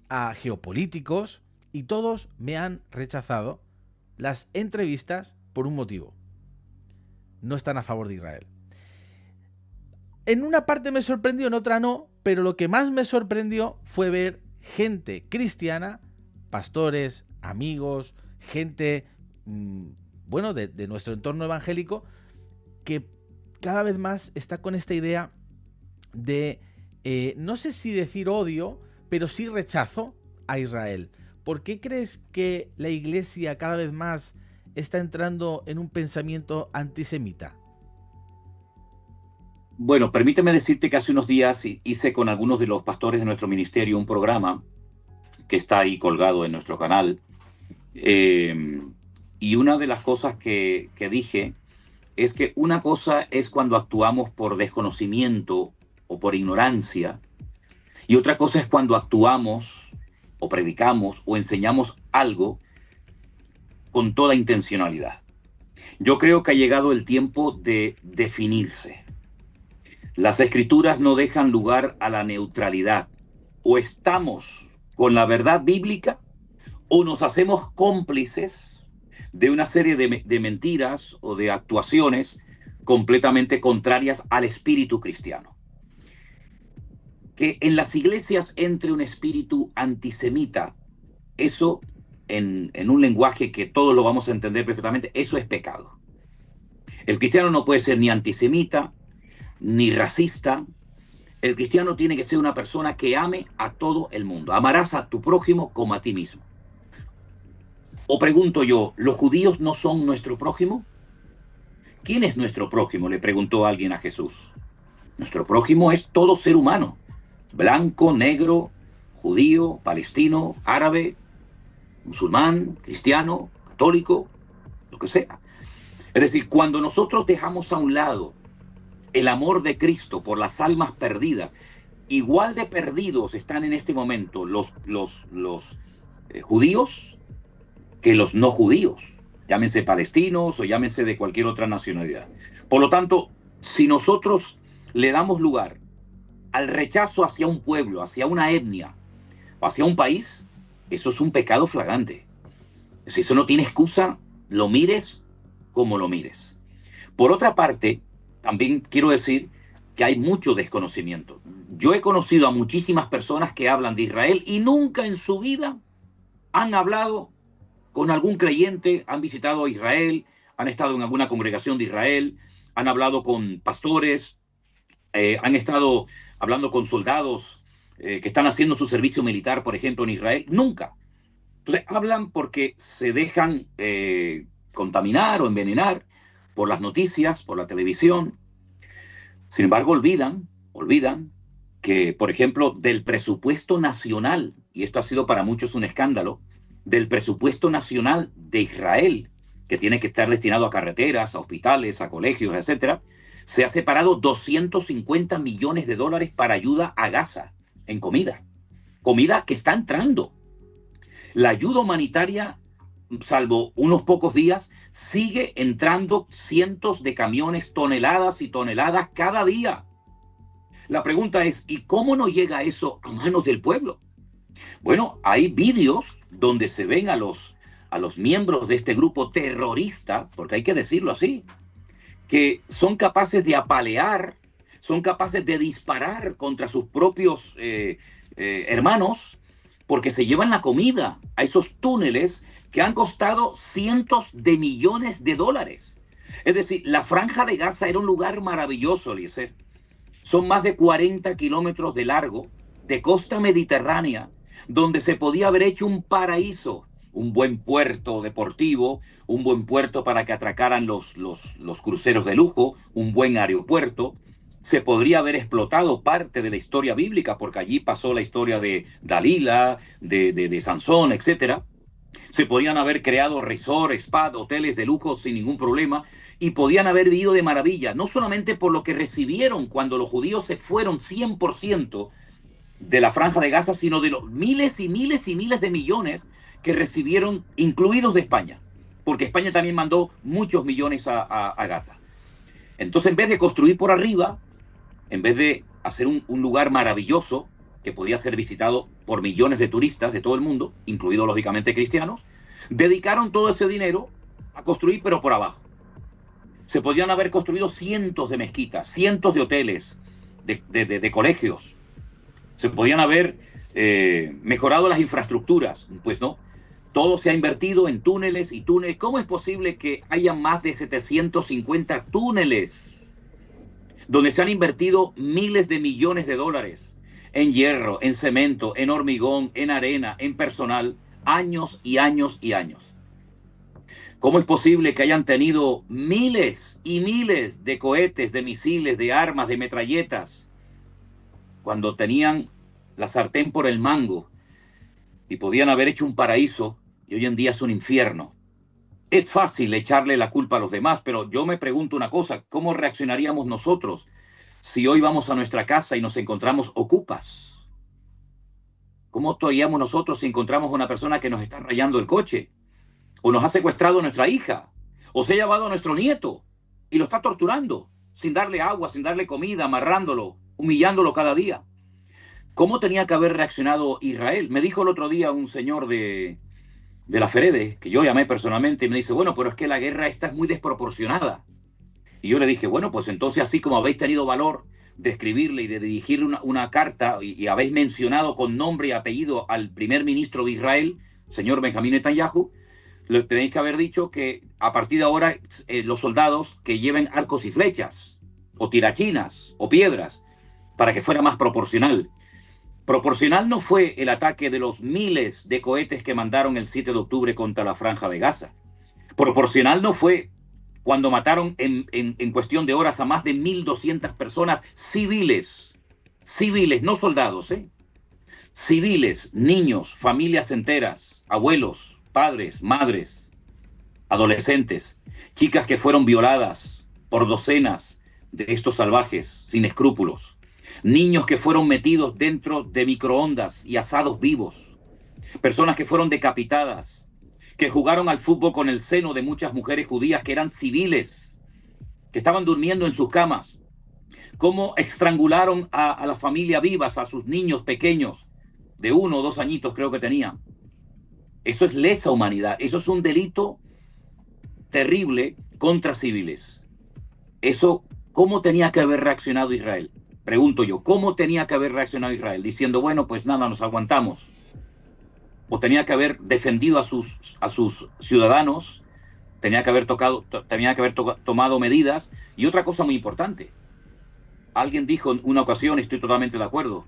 a geopolíticos y todos me han rechazado las entrevistas por un motivo: no están a favor de Israel. En una parte me sorprendió, en otra no, pero lo que más me sorprendió fue ver gente cristiana, pastores, amigos, gente, bueno, de nuestro entorno evangélico, que cada vez más está con esta idea de, no sé si decir odio, pero sí rechazo a Israel. ¿Por qué crees que la iglesia cada vez más está entrando en un pensamiento antisemita? Bueno, permíteme decirte que hace unos días hice con algunos de los pastores de nuestro ministerio un programa que está ahí colgado en nuestro canal. Y una de las cosas que dije es que una cosa es cuando actuamos por desconocimiento o por ignorancia, y otra cosa es cuando actuamos o predicamos o enseñamos algo con toda intencionalidad. Yo creo que ha llegado el tiempo de definirse. Las escrituras no dejan lugar a la neutralidad. O estamos con la verdad bíblica o nos hacemos cómplices de una serie de mentiras o de actuaciones completamente contrarias al espíritu cristiano. Que en las iglesias entre un espíritu antisemita, eso en un lenguaje que todos lo vamos a entender perfectamente, eso es pecado. El cristiano no puede ser ni antisemita, ni racista. El cristiano tiene que ser una persona que ame a todo el mundo. Amarás a tu prójimo como a ti mismo. O pregunto yo, ¿los judíos no son nuestro prójimo? ¿Quién es nuestro prójimo?, le preguntó alguien a Jesús. Nuestro prójimo es todo ser humano, blanco, negro, judío, palestino, árabe, musulmán, cristiano, católico, lo que sea. Es decir, cuando nosotros dejamos a un lado el amor de Cristo por las almas perdidas, igual de perdidos están en este momento los judíos que los no judíos, llámense palestinos o llámense de cualquier otra nacionalidad. Por lo tanto, si nosotros le damos lugar al rechazo hacia un pueblo, hacia una etnia, o hacia un país, eso es un pecado flagrante. Si eso no tiene excusa, lo mires como lo mires. Por otra parte, también quiero decir que hay mucho desconocimiento. Yo he conocido a muchísimas personas que hablan de Israel y nunca en su vida han hablado con algún creyente, han visitado Israel, han estado en alguna congregación de Israel, han hablado con pastores, han estado hablando con soldados que están haciendo su servicio militar, por ejemplo, en Israel. Nunca. Entonces hablan porque se dejan contaminar o envenenar por las noticias, por la televisión. Sin embargo, olvidan que, por ejemplo, del presupuesto nacional, y esto ha sido para muchos un escándalo, del presupuesto nacional de Israel, que tiene que estar destinado a carreteras, a hospitales, a colegios, etcétera, se ha separado 250 millones de dólares para ayuda a Gaza en comida. Comida que está entrando. La ayuda humanitaria, salvo unos pocos días, sigue entrando cientos de camiones, toneladas y toneladas cada día. La pregunta es, ¿y cómo no llega eso a manos del pueblo? Bueno, hay vídeos donde se ven a los miembros de este grupo terrorista, porque hay que decirlo así, que son capaces de apalear, son capaces de disparar contra sus propios hermanos, porque se llevan la comida a esos túneles que han costado cientos de millones de dólares. Es decir, la Franja de Gaza era un lugar maravilloso, Eliezer. Son más de 40 kilómetros de largo, de costa mediterránea, donde se podía haber hecho un paraíso, un buen puerto deportivo, un buen puerto para que atracaran los cruceros de lujo, un buen aeropuerto. Se podría haber explotado parte de la historia bíblica, porque allí pasó la historia de Dalila, de Sansón, etc. Se podían haber creado resorts, spas, hoteles de lujo sin ningún problema, y podían haber vivido de maravilla, no solamente por lo que recibieron cuando los judíos se fueron 100% de la Franja de Gaza, sino de los miles y miles y miles de millones que recibieron, incluidos de España, porque España también mandó muchos millones a Gaza. Entonces, en vez de construir por arriba, en vez de hacer un lugar maravilloso que podía ser visitado por millones de turistas de todo el mundo, incluidos lógicamente cristianos, dedicaron todo ese dinero a construir, pero por abajo. Se podían haber construido cientos de mezquitas, cientos de hoteles, de colegios. Se podían haber mejorado las infraestructuras. Pues no. Todo se ha invertido en túneles y túneles. ¿Cómo es posible que haya más de 750 túneles donde se han invertido miles de millones de dólares en hierro, en cemento, en hormigón, en arena, en personal, años y años y años? ¿Cómo es posible que hayan tenido miles y miles de cohetes, de misiles, de armas, de metralletas, cuando tenían la sartén por el mango y podían haber hecho un paraíso y hoy en día es un infierno? Es fácil echarle la culpa a los demás, pero yo me pregunto una cosa: ¿cómo reaccionaríamos nosotros si hoy vamos a nuestra casa y nos encontramos ocupas? ¿Cómo actuaríamos nosotros si encontramos a una persona que nos está rayando el coche? O nos ha secuestrado a nuestra hija, o se ha llevado a nuestro nieto y lo está torturando, sin darle agua, sin darle comida, amarrándolo, humillándolo cada día. ¿Cómo tenía que haber reaccionado Israel? Me dijo el otro día un señor de la Ferede, que yo llamé personalmente, y me dice, bueno, pero es que la guerra esta es muy desproporcionada. Y yo le dije, bueno, pues entonces, así como habéis tenido valor de escribirle y de dirigirle una carta y habéis mencionado con nombre y apellido al primer ministro de Israel, señor Benjamín Netanyahu, le tenéis que haber dicho que a partir de ahora los soldados que lleven arcos y flechas, o tirachinas, o piedras, para que fuera más proporcional. Proporcional no fue el ataque de los miles de cohetes que mandaron el 7 de octubre contra la Franja de Gaza. Proporcional no fue cuando mataron en cuestión de horas a más de 1.200 personas civiles, no soldados, Civiles, niños, familias enteras, abuelos, padres, madres, adolescentes, chicas que fueron violadas por docenas de estos salvajes sin escrúpulos, niños que fueron metidos dentro de microondas y asados vivos, personas que fueron decapitadas, que jugaron al fútbol con el seno de muchas mujeres judías que eran civiles, que estaban durmiendo en sus camas, cómo estrangularon a la familia vivas, a sus niños pequeños, de 1 o 2 añitos creo que tenían. Eso es lesa humanidad, eso es un delito terrible contra civiles. Eso, ¿cómo tenía que haber reaccionado Israel? Pregunto yo, ¿cómo tenía que haber reaccionado Israel? Diciendo, bueno, pues nada, nos aguantamos. O tenía que haber defendido a sus ciudadanos, tenía que haber tomado medidas. Y otra cosa muy importante, alguien dijo en una ocasión, estoy totalmente de acuerdo,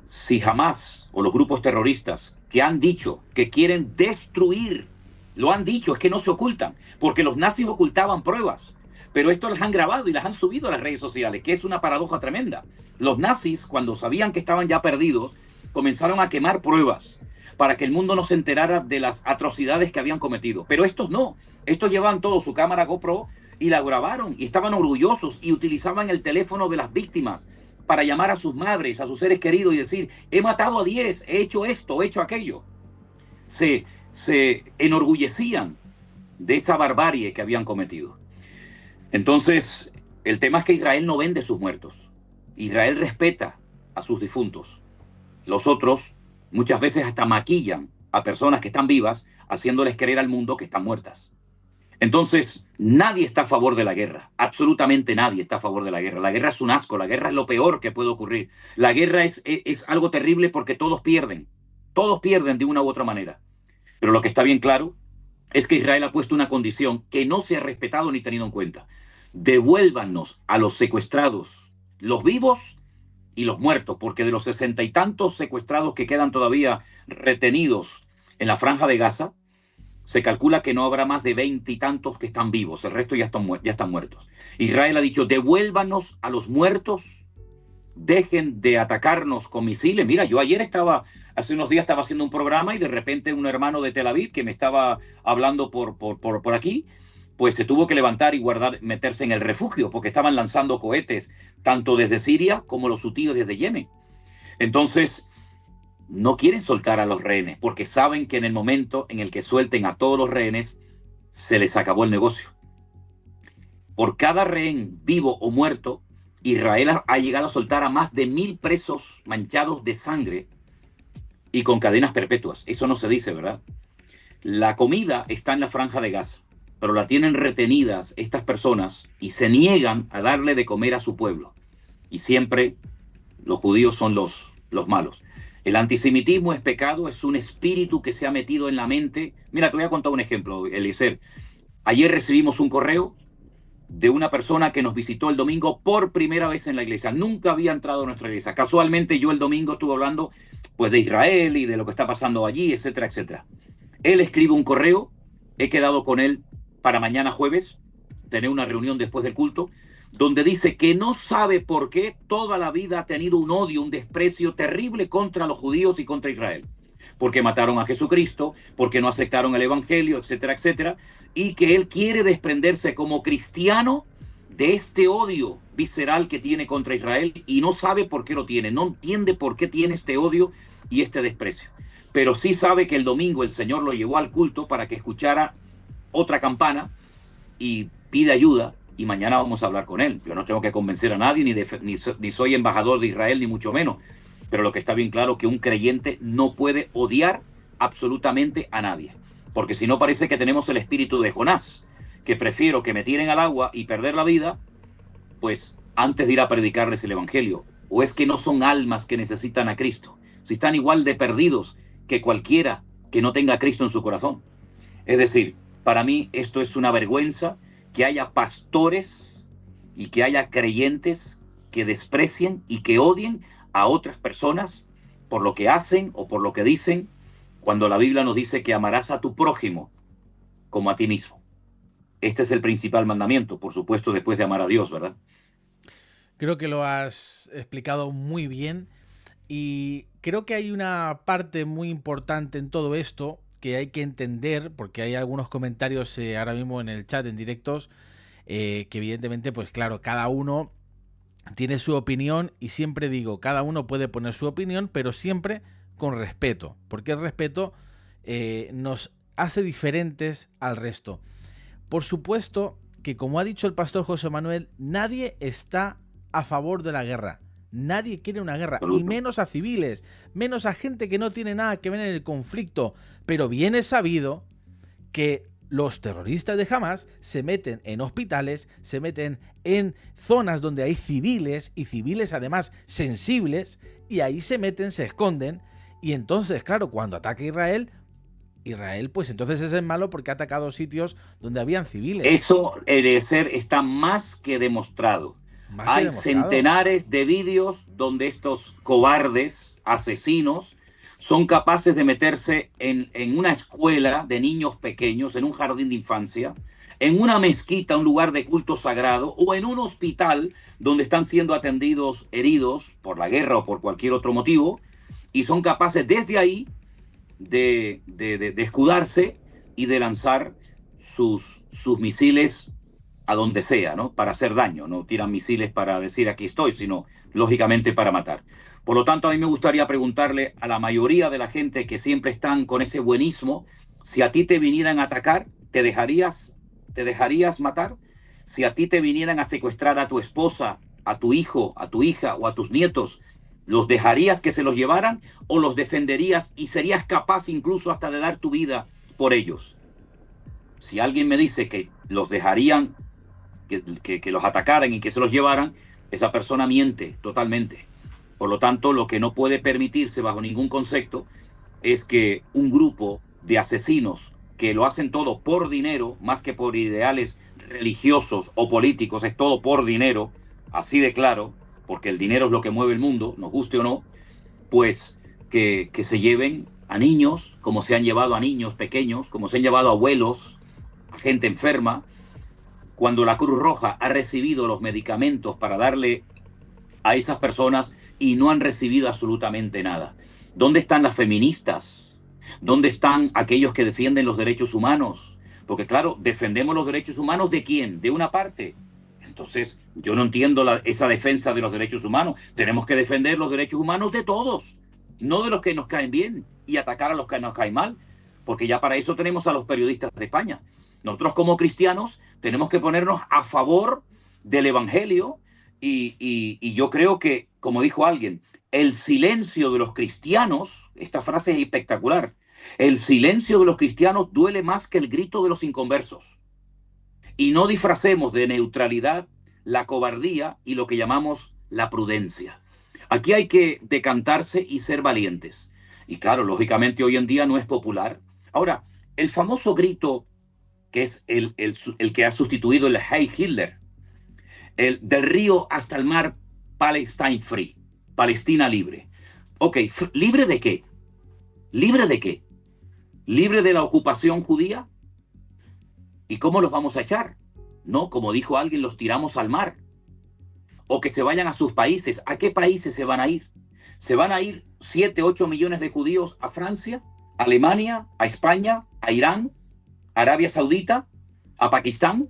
si Hamas o los grupos terroristas que han dicho que quieren destruir, lo han dicho, es que no se ocultan, porque los nazis ocultaban pruebas, pero esto las han grabado y las han subido a las redes sociales, que es una paradoja tremenda. Los nazis, cuando sabían que estaban ya perdidos, comenzaron a quemar pruebas para que el mundo no se enterara de las atrocidades que habían cometido. Pero estos no, estos llevaban todo su cámara GoPro y la grabaron y estaban orgullosos y utilizaban el teléfono de las víctimas para llamar a sus madres, a sus seres queridos y decir, he matado a 10, he hecho esto, he hecho aquello. Se enorgullecían de esa barbarie que habían cometido. Entonces, el tema es que Israel no vende sus muertos. Israel respeta a sus difuntos. Los otros muchas veces hasta maquillan a personas que están vivas, haciéndoles creer al mundo que están muertas. Entonces, nadie está a favor de la guerra. Absolutamente nadie está a favor de la guerra. La guerra es un asco, la guerra es lo peor que puede ocurrir. La guerra es algo terrible porque todos pierden. Todos pierden de una u otra manera. Pero lo que está bien claro es que Israel ha puesto una condición que no se ha respetado ni tenido en cuenta. Devuélvanos a los secuestrados, los vivos y los muertos, porque de los 60 y tantos secuestrados que quedan todavía retenidos en la franja de Gaza, se calcula que no habrá más de 20 y tantos que están vivos, el resto ya están muertos. Israel ha dicho, devuélvanos a los muertos, dejen de atacarnos con misiles. Mira, yo hace unos días estaba haciendo un programa y de repente un hermano de Tel Aviv que me estaba hablando por aquí, pues se tuvo que levantar y meterse en el refugio, porque estaban lanzando cohetes tanto desde Siria como los hutíes desde Yemen. Entonces, no quieren soltar a los rehenes, porque saben que en el momento en el que suelten a todos los rehenes, se les acabó el negocio. Por cada rehén vivo o muerto, Israel ha llegado a soltar a más de 1000 presos manchados de sangre y con cadenas perpetuas. Eso no se dice, ¿verdad? La comida está en la franja de Gaza, pero la tienen retenidas estas personas y se niegan a darle de comer a su pueblo. Y siempre los judíos son los malos. El antisemitismo es pecado, es un espíritu que se ha metido en la mente. Mira, te voy a contar un ejemplo, Eliezer. Ayer recibimos un correo de una persona que nos visitó el domingo por primera vez en la iglesia. Nunca había entrado a nuestra iglesia. Casualmente yo el domingo estuve hablando pues de Israel y de lo que está pasando allí, etcétera, etcétera. Él escribe un correo, he quedado con él para mañana jueves, tener una reunión después del culto, donde dice que no sabe por qué toda la vida ha tenido un odio, un desprecio terrible contra los judíos y contra Israel. Porque mataron a Jesucristo, porque no aceptaron el evangelio, etcétera, etcétera, y que él quiere desprenderse como cristiano de este odio visceral que tiene contra Israel y no sabe por qué lo tiene, no entiende por qué tiene este odio y este desprecio. Pero sí sabe que el domingo el Señor lo llevó al culto para que escuchara otra campana y pide ayuda, y mañana vamos a hablar con él. Yo no tengo que convencer a nadie, ni soy embajador de Israel, ni mucho menos. Pero lo que está bien claro es que un creyente no puede odiar absolutamente a nadie. Porque si no parece que tenemos el espíritu de Jonás, que prefiero que me tiren al agua y perder la vida, pues antes de ir a predicarles el evangelio. O es que no son almas que necesitan a Cristo. Si están igual de perdidos que cualquiera que no tenga a Cristo en su corazón. Es decir, para mí esto es una vergüenza, que haya pastores y que haya creyentes que desprecien y que odien a otras personas por lo que hacen o por lo que dicen, cuando la Biblia nos dice que amarás a tu prójimo como a ti mismo. Este es el principal mandamiento, por supuesto, después de amar a Dios, ¿verdad? Creo que lo has explicado muy bien. Y creo que hay una parte muy importante en todo esto que hay que entender, porque hay algunos comentarios ahora mismo en el chat, en directos, que evidentemente, pues claro, cada uno tiene su opinión y siempre digo, cada uno puede poner su opinión, pero siempre con respeto, porque el respeto nos hace diferentes al resto. Por supuesto que, como ha dicho el pastor José Manuel, nadie está a favor de la guerra. Nadie quiere una guerra, y menos a civiles, menos a gente que no tiene nada que ver en el conflicto. Pero bien es sabido que los terroristas de Hamas se meten en hospitales, se meten en zonas donde hay civiles, y civiles además sensibles, y ahí se meten, se esconden, y entonces, claro, cuando ataca Israel, pues entonces es el malo porque ha atacado sitios donde habían civiles. Eso, Eliezer, está más que demostrado. Hay centenares de vídeos donde estos cobardes, asesinos, son capaces de meterse en una escuela de niños pequeños, en un jardín de infancia, en una mezquita, un lugar de culto sagrado, o en un hospital donde están siendo atendidos heridos por la guerra o por cualquier otro motivo, y son capaces desde ahí de escudarse y de lanzar sus misiles a donde sea, ¿no? Para hacer daño. No tiran misiles para decir aquí estoy, sino lógicamente para matar. Por lo tanto, a mí me gustaría preguntarle a la mayoría de la gente que siempre están con ese buenismo, si a ti te vinieran a atacar, ¿te dejarías matar? Si a ti te vinieran a secuestrar a tu esposa, a tu hijo, a tu hija o a tus nietos, ¿los dejarías que se los llevaran o los defenderías y serías capaz incluso hasta de dar tu vida por ellos? Si alguien me dice que los dejarían, que los atacaran y que se los llevaran, esa persona miente totalmente. Por lo tanto, lo que no puede permitirse bajo ningún concepto es que un grupo de asesinos que lo hacen todo por dinero, más que por ideales religiosos o políticos, es todo por dinero, así de claro, porque el dinero es lo que mueve el mundo, nos guste o no, pues que se lleven a niños, como se han llevado a niños pequeños, como se han llevado a abuelos, a gente enferma, cuando la Cruz Roja ha recibido los medicamentos para darle a esas personas y no han recibido absolutamente nada. ¿Dónde están las feministas? ¿Dónde están aquellos que defienden los derechos humanos? Porque claro, defendemos los derechos humanos ¿de quién? De una parte. Entonces, yo no entiendo esa defensa de los derechos humanos. Tenemos que defender los derechos humanos de todos, no de los que nos caen bien y atacar a los que nos caen mal, porque ya para eso tenemos a los periodistas de España. Nosotros como cristianos tenemos que ponernos a favor del Evangelio y yo creo que, como dijo alguien, el silencio de los cristianos, esta frase es espectacular, el silencio de los cristianos duele más que el grito de los inconversos. Y no disfracemos de neutralidad la cobardía y lo que llamamos la prudencia. Aquí hay que decantarse y ser valientes. Y claro, lógicamente hoy en día no es popular. Ahora, el famoso grito que es el que ha sustituido el Heil Hitler, el del río hasta el mar, Palestine Free, Palestina libre. Ok, ¿libre de qué? ¿Libre de qué? ¿Libre de la ocupación judía? ¿Y cómo los vamos a echar? No, como dijo alguien, los tiramos al mar. O que se vayan a sus países. ¿A qué países se van a ir? ¿Se van a ir 7, 8 millones de judíos a Francia, a Alemania, a España, a Irán, a Arabia Saudita, a Pakistán?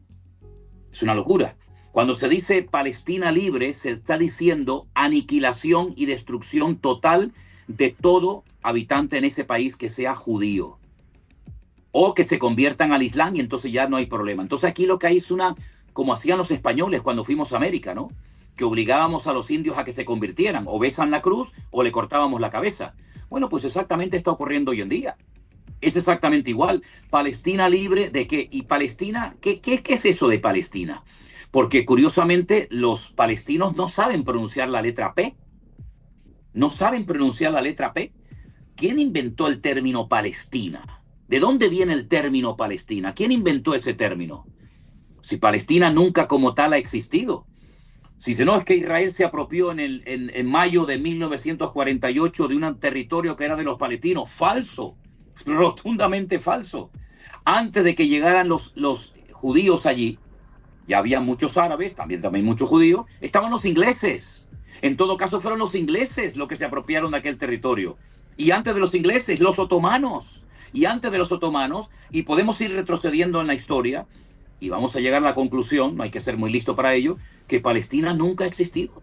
Es una locura. Cuando se dice Palestina libre, se está diciendo aniquilación y destrucción total de todo habitante en ese país que sea judío. O que se conviertan al Islam y entonces ya no hay problema. Entonces aquí lo que hay es como hacían los españoles cuando fuimos a América, ¿no? Que obligábamos a los indios a que se convirtieran, o besan la cruz o le cortábamos la cabeza. Bueno, pues exactamente está ocurriendo hoy en día. Es exactamente igual. Palestina libre ¿de qué? ¿Y Palestina? ¿Qué es eso de Palestina? Porque curiosamente los palestinos no saben pronunciar la letra P. No saben pronunciar la letra P. ¿Quién inventó el término Palestina? ¿De dónde viene el término Palestina? ¿Quién inventó ese término? Si Palestina nunca como tal ha existido. Si no, es que Israel se apropió en mayo de 1948 de un territorio que era de los palestinos. Falso, rotundamente falso. Antes de que llegaran los judíos allí, ya había muchos árabes, también muchos judíos, estaban los ingleses. En todo caso fueron los ingleses los que se apropiaron de aquel territorio. Y antes de los ingleses, los otomanos. Y antes de los otomanos, y podemos ir retrocediendo en la historia, y vamos a llegar a la conclusión, no hay que ser muy listo para ello, que Palestina nunca ha existido.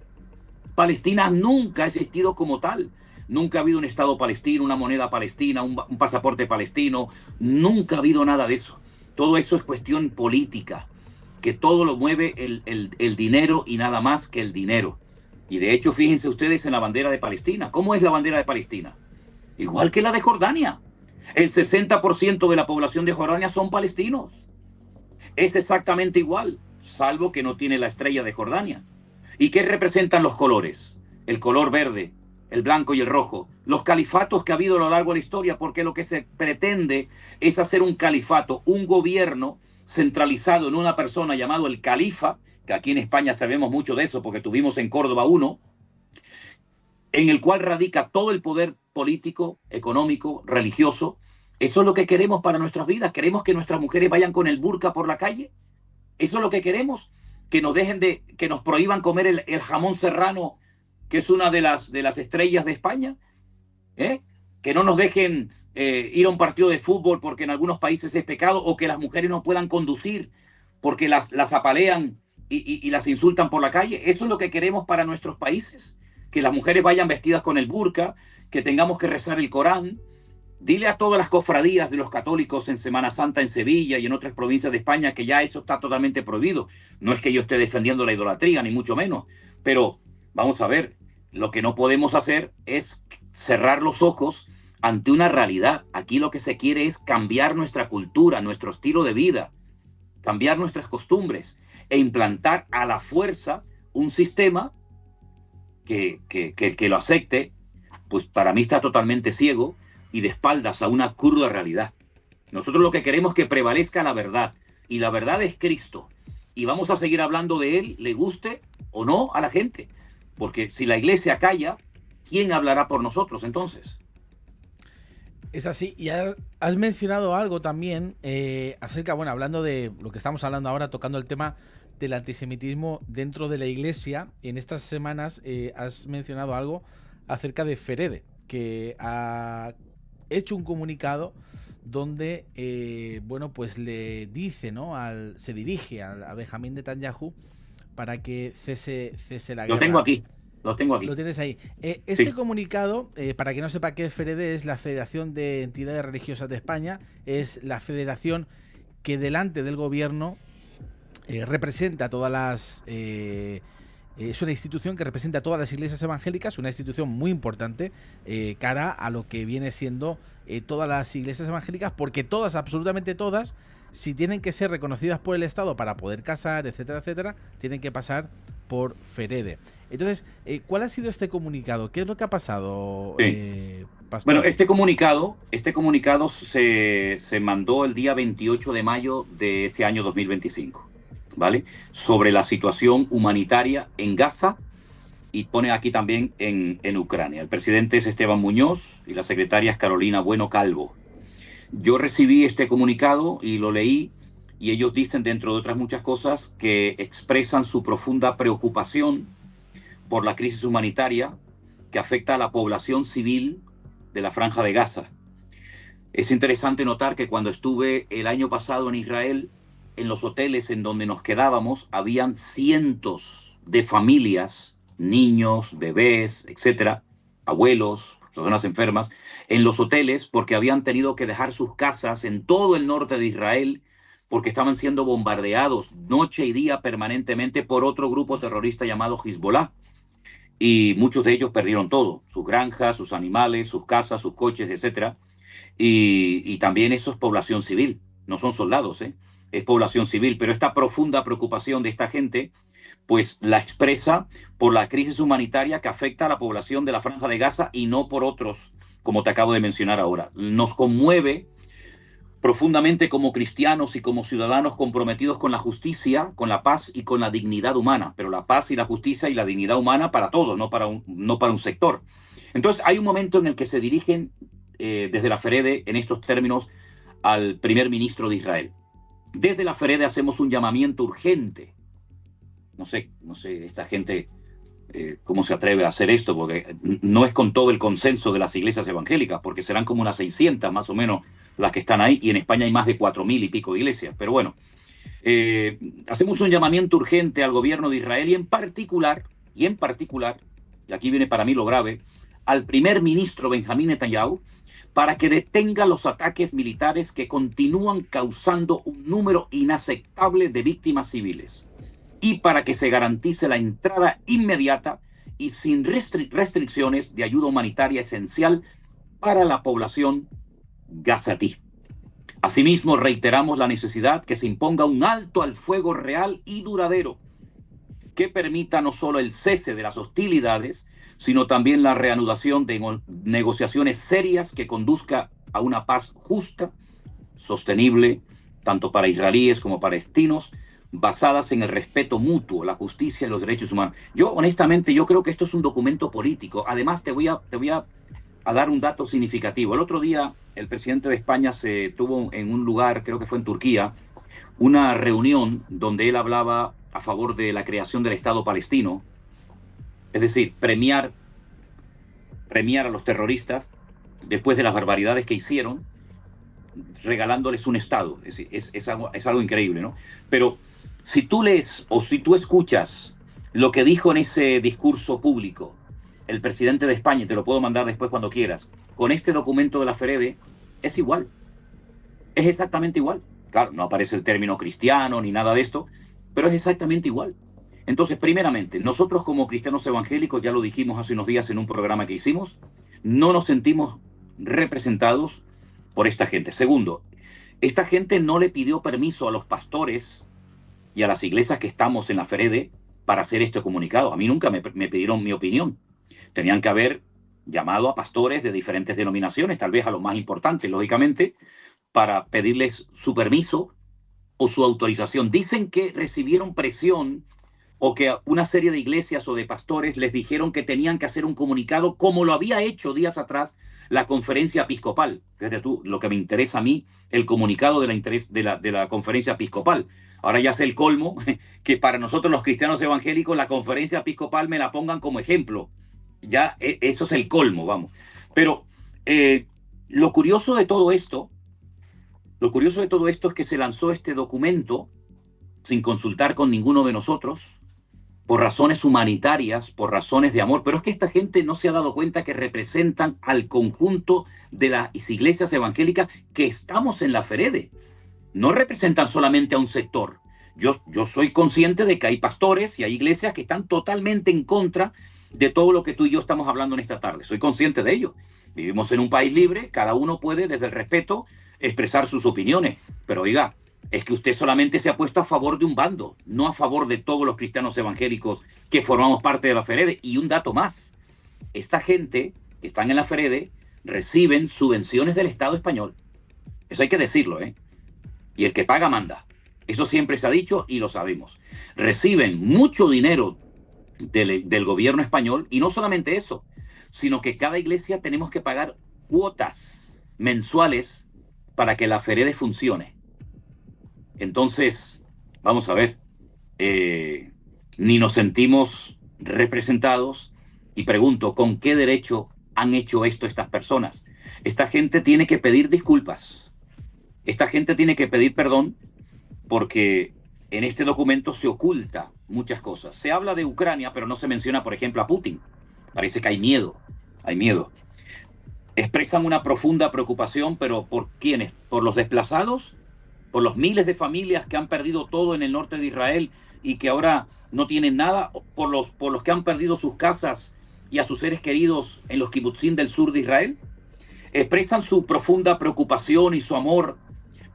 Palestina nunca ha existido como tal. Nunca ha habido un Estado palestino, una moneda palestina, un pasaporte palestino. Nunca ha habido nada de eso. Todo eso es cuestión política, que todo lo mueve el dinero y nada más que el dinero. Y de hecho, fíjense ustedes en la bandera de Palestina. ¿Cómo es la bandera de Palestina? Igual que la de Jordania. El 60% de la población de Jordania son palestinos. Es exactamente igual, salvo que no tiene la estrella de Jordania. ¿Y qué representan los colores? El color verde, el blanco y el rojo. Los califatos que ha habido a lo largo de la historia, porque lo que se pretende es hacer un califato, un gobierno centralizado en una persona llamado el califa, que aquí en España sabemos mucho de eso porque tuvimos en Córdoba uno, en el cual radica todo el poder político, económico, religioso. Eso es lo que queremos para nuestras vidas. ¿Queremos que nuestras mujeres vayan con el burka por la calle? ¿Eso es lo que queremos? Que nos que nos prohíban comer el jamón serrano, que es una de las estrellas de España, ¿eh? Que no nos dejen ir a un partido de fútbol porque en algunos países es pecado, o que las mujeres no puedan conducir porque las apalean y las insultan por la calle. Eso es lo que queremos para nuestros países, que las mujeres vayan vestidas con el burka, que tengamos que rezar el Corán. Dile a todas las cofradías de los católicos en Semana Santa en Sevilla y en otras provincias de España que ya eso está totalmente prohibido. No es que yo esté defendiendo la idolatría, ni mucho menos, pero vamos a ver, lo que no podemos hacer es cerrar los ojos ante una realidad. Aquí lo que se quiere es cambiar nuestra cultura, nuestro estilo de vida, cambiar nuestras costumbres e implantar a la fuerza un sistema que lo acepte. Pues para mí está totalmente ciego y de espaldas a una cruda realidad. Nosotros lo que queremos es que prevalezca la verdad, y la verdad es Cristo, y vamos a seguir hablando de él, le guste o no a la gente, porque si la iglesia calla, ¿quién hablará por nosotros entonces? Es así. Y has mencionado algo también acerca, bueno, hablando de lo que estamos hablando ahora, tocando el tema del antisemitismo dentro de la iglesia. En estas semanas has mencionado algo acerca de Ferede, que ha hecho un comunicado donde bueno, pues le dice, ¿no? Se dirige a Benjamín Netanyahu para que cese la guerra. Lo tengo aquí. Lo tienes ahí. Este Sí. comunicado, para quien no sepa qué es Ferede, es la Federación de Entidades Religiosas de España. Es la federación que delante del gobierno representa a todas las... es una institución que representa a todas las iglesias evangélicas, una institución muy importante cara a lo que viene siendo todas las iglesias evangélicas, porque todas, absolutamente todas, si tienen que ser reconocidas por el Estado para poder casar, etcétera, etcétera, tienen que pasar por Ferede. Entonces, ¿cuál ha sido este comunicado? ¿Qué es lo que ha pasado, Pastor? Bueno, este comunicado se mandó el día 28 de mayo de este año 2025. ¿Vale? Sobre la situación humanitaria en Gaza, y pone aquí también en Ucrania. El presidente es Esteban Muñoz y la secretaria es Carolina Bueno Calvo. Yo recibí este comunicado y lo leí, y ellos dicen, dentro de otras muchas cosas, que expresan su profunda preocupación por la crisis humanitaria que afecta a la población civil de la Franja de Gaza. Es interesante notar que cuando estuve el año pasado en Israel, en los hoteles en donde nos quedábamos, habían cientos de familias, niños, bebés, etcétera, abuelos, personas enfermas, en los hoteles porque habían tenido que dejar sus casas en todo el norte de Israel porque estaban siendo bombardeados noche y día permanentemente por otro grupo terrorista llamado Hezbollah. Y muchos de ellos perdieron todo, sus granjas, sus animales, sus casas, sus coches, etcétera. Y también eso es población civil, no son soldados, es población civil, pero esta profunda preocupación de esta gente, pues la expresa por la crisis humanitaria que afecta a la población de la Franja de Gaza y no por otros, como te acabo de mencionar ahora. Nos conmueve profundamente como cristianos y como ciudadanos comprometidos con la justicia, con la paz y con la dignidad humana, pero la paz y la justicia y la dignidad humana para todos, no para un sector. Entonces hay un momento en el que se dirigen desde la Ferede en estos términos al primer ministro de Israel. Desde la FEREDE hacemos un llamamiento urgente. No sé, esta gente cómo se atreve a hacer esto, porque no es con todo el consenso de las iglesias evangélicas, porque serán como unas 600 más o menos las que están ahí, y en España hay más de 4.000 y pico de iglesias. Pero bueno, hacemos un llamamiento urgente al gobierno de Israel y en particular, y aquí viene para mí lo grave, al primer ministro Benjamín Netanyahu, para que detenga los ataques militares que continúan causando un número inaceptable de víctimas civiles y para que se garantice la entrada inmediata y sin restricciones de ayuda humanitaria esencial para la población gazatí. Asimismo, reiteramos la necesidad que se imponga un alto al fuego real y duradero que permita no solo el cese de las hostilidades, sino también la reanudación de negociaciones serias que conduzca a una paz justa, sostenible, tanto para israelíes como palestinos, basadas en el respeto mutuo, la justicia y los derechos humanos. Yo, honestamente, yo creo que esto es un documento político. Además, te voy a dar un dato significativo. El otro día, el presidente de España se tuvo en un lugar, creo que fue en Turquía, una reunión donde él hablaba a favor de la creación del Estado palestino, es decir, premiar a los terroristas después de las barbaridades que hicieron, regalándoles un Estado. Es algo increíble, ¿no? Pero si tú lees o si tú escuchas lo que dijo en ese discurso público el presidente de España, te lo puedo mandar después cuando quieras, con este documento de la FEREDE, es igual. Es exactamente igual. Claro, no aparece el término cristiano ni nada de esto, pero es exactamente igual. Entonces, primeramente, nosotros como cristianos evangélicos, ya lo dijimos hace unos días en un programa que hicimos, no nos sentimos representados por esta gente. Segundo, esta gente no le pidió permiso a los pastores y a las iglesias que estamos en la FEREDE para hacer este comunicado. A mí nunca me pidieron mi opinión. Tenían que haber llamado a pastores de diferentes denominaciones, tal vez a los más importantes, lógicamente, para pedirles su permiso o su autorización. Dicen que recibieron presión o que una serie de iglesias o de pastores les dijeron que tenían que hacer un comunicado como lo había hecho días atrás la conferencia episcopal. Fíjate tú, lo que me interesa a mí, el comunicado de la conferencia episcopal. Ahora ya es el colmo que para nosotros los cristianos evangélicos la conferencia episcopal me la pongan como ejemplo. Ya eso es el colmo, vamos. Pero lo curioso de todo esto es que se lanzó este documento sin consultar con ninguno de nosotros, por razones humanitarias, por razones de amor, pero es que esta gente no se ha dado cuenta que representan al conjunto de las iglesias evangélicas que estamos en la FEREDE. No representan solamente a un sector. Yo soy consciente de que hay pastores y hay iglesias que están totalmente en contra de todo lo que tú y yo estamos hablando en esta tarde. Soy consciente de ello. Vivimos en un país libre, cada uno puede, desde el respeto, expresar sus opiniones. Pero oiga, es que usted solamente se ha puesto a favor de un bando, no a favor de todos los cristianos evangélicos que formamos parte de la FEREDE. Y un dato más, esta gente que están en la FEREDE reciben subvenciones del Estado español. Eso hay que decirlo, ¿eh? Y el que paga manda. Eso siempre se ha dicho y lo sabemos. Reciben mucho dinero del gobierno español, y no solamente eso, sino que cada iglesia tenemos que pagar cuotas mensuales para que la FEREDE funcione. Entonces, vamos a ver, ni nos sentimos representados, y pregunto, ¿con qué derecho han hecho esto estas personas? Esta gente tiene que pedir disculpas, esta gente tiene que pedir perdón, porque en este documento se oculta muchas cosas. Se habla de Ucrania, pero no se menciona, por ejemplo, a Putin. Parece que hay miedo, hay miedo. Expresan una profunda preocupación, pero ¿por quiénes? ¿Por los desplazados? ¿Por los miles de familias que han perdido todo en el norte de Israel y que ahora no tienen nada? ¿Por los que han perdido sus casas y a sus seres queridos en los kibutzim del sur de Israel? ¿Expresan su profunda preocupación y su amor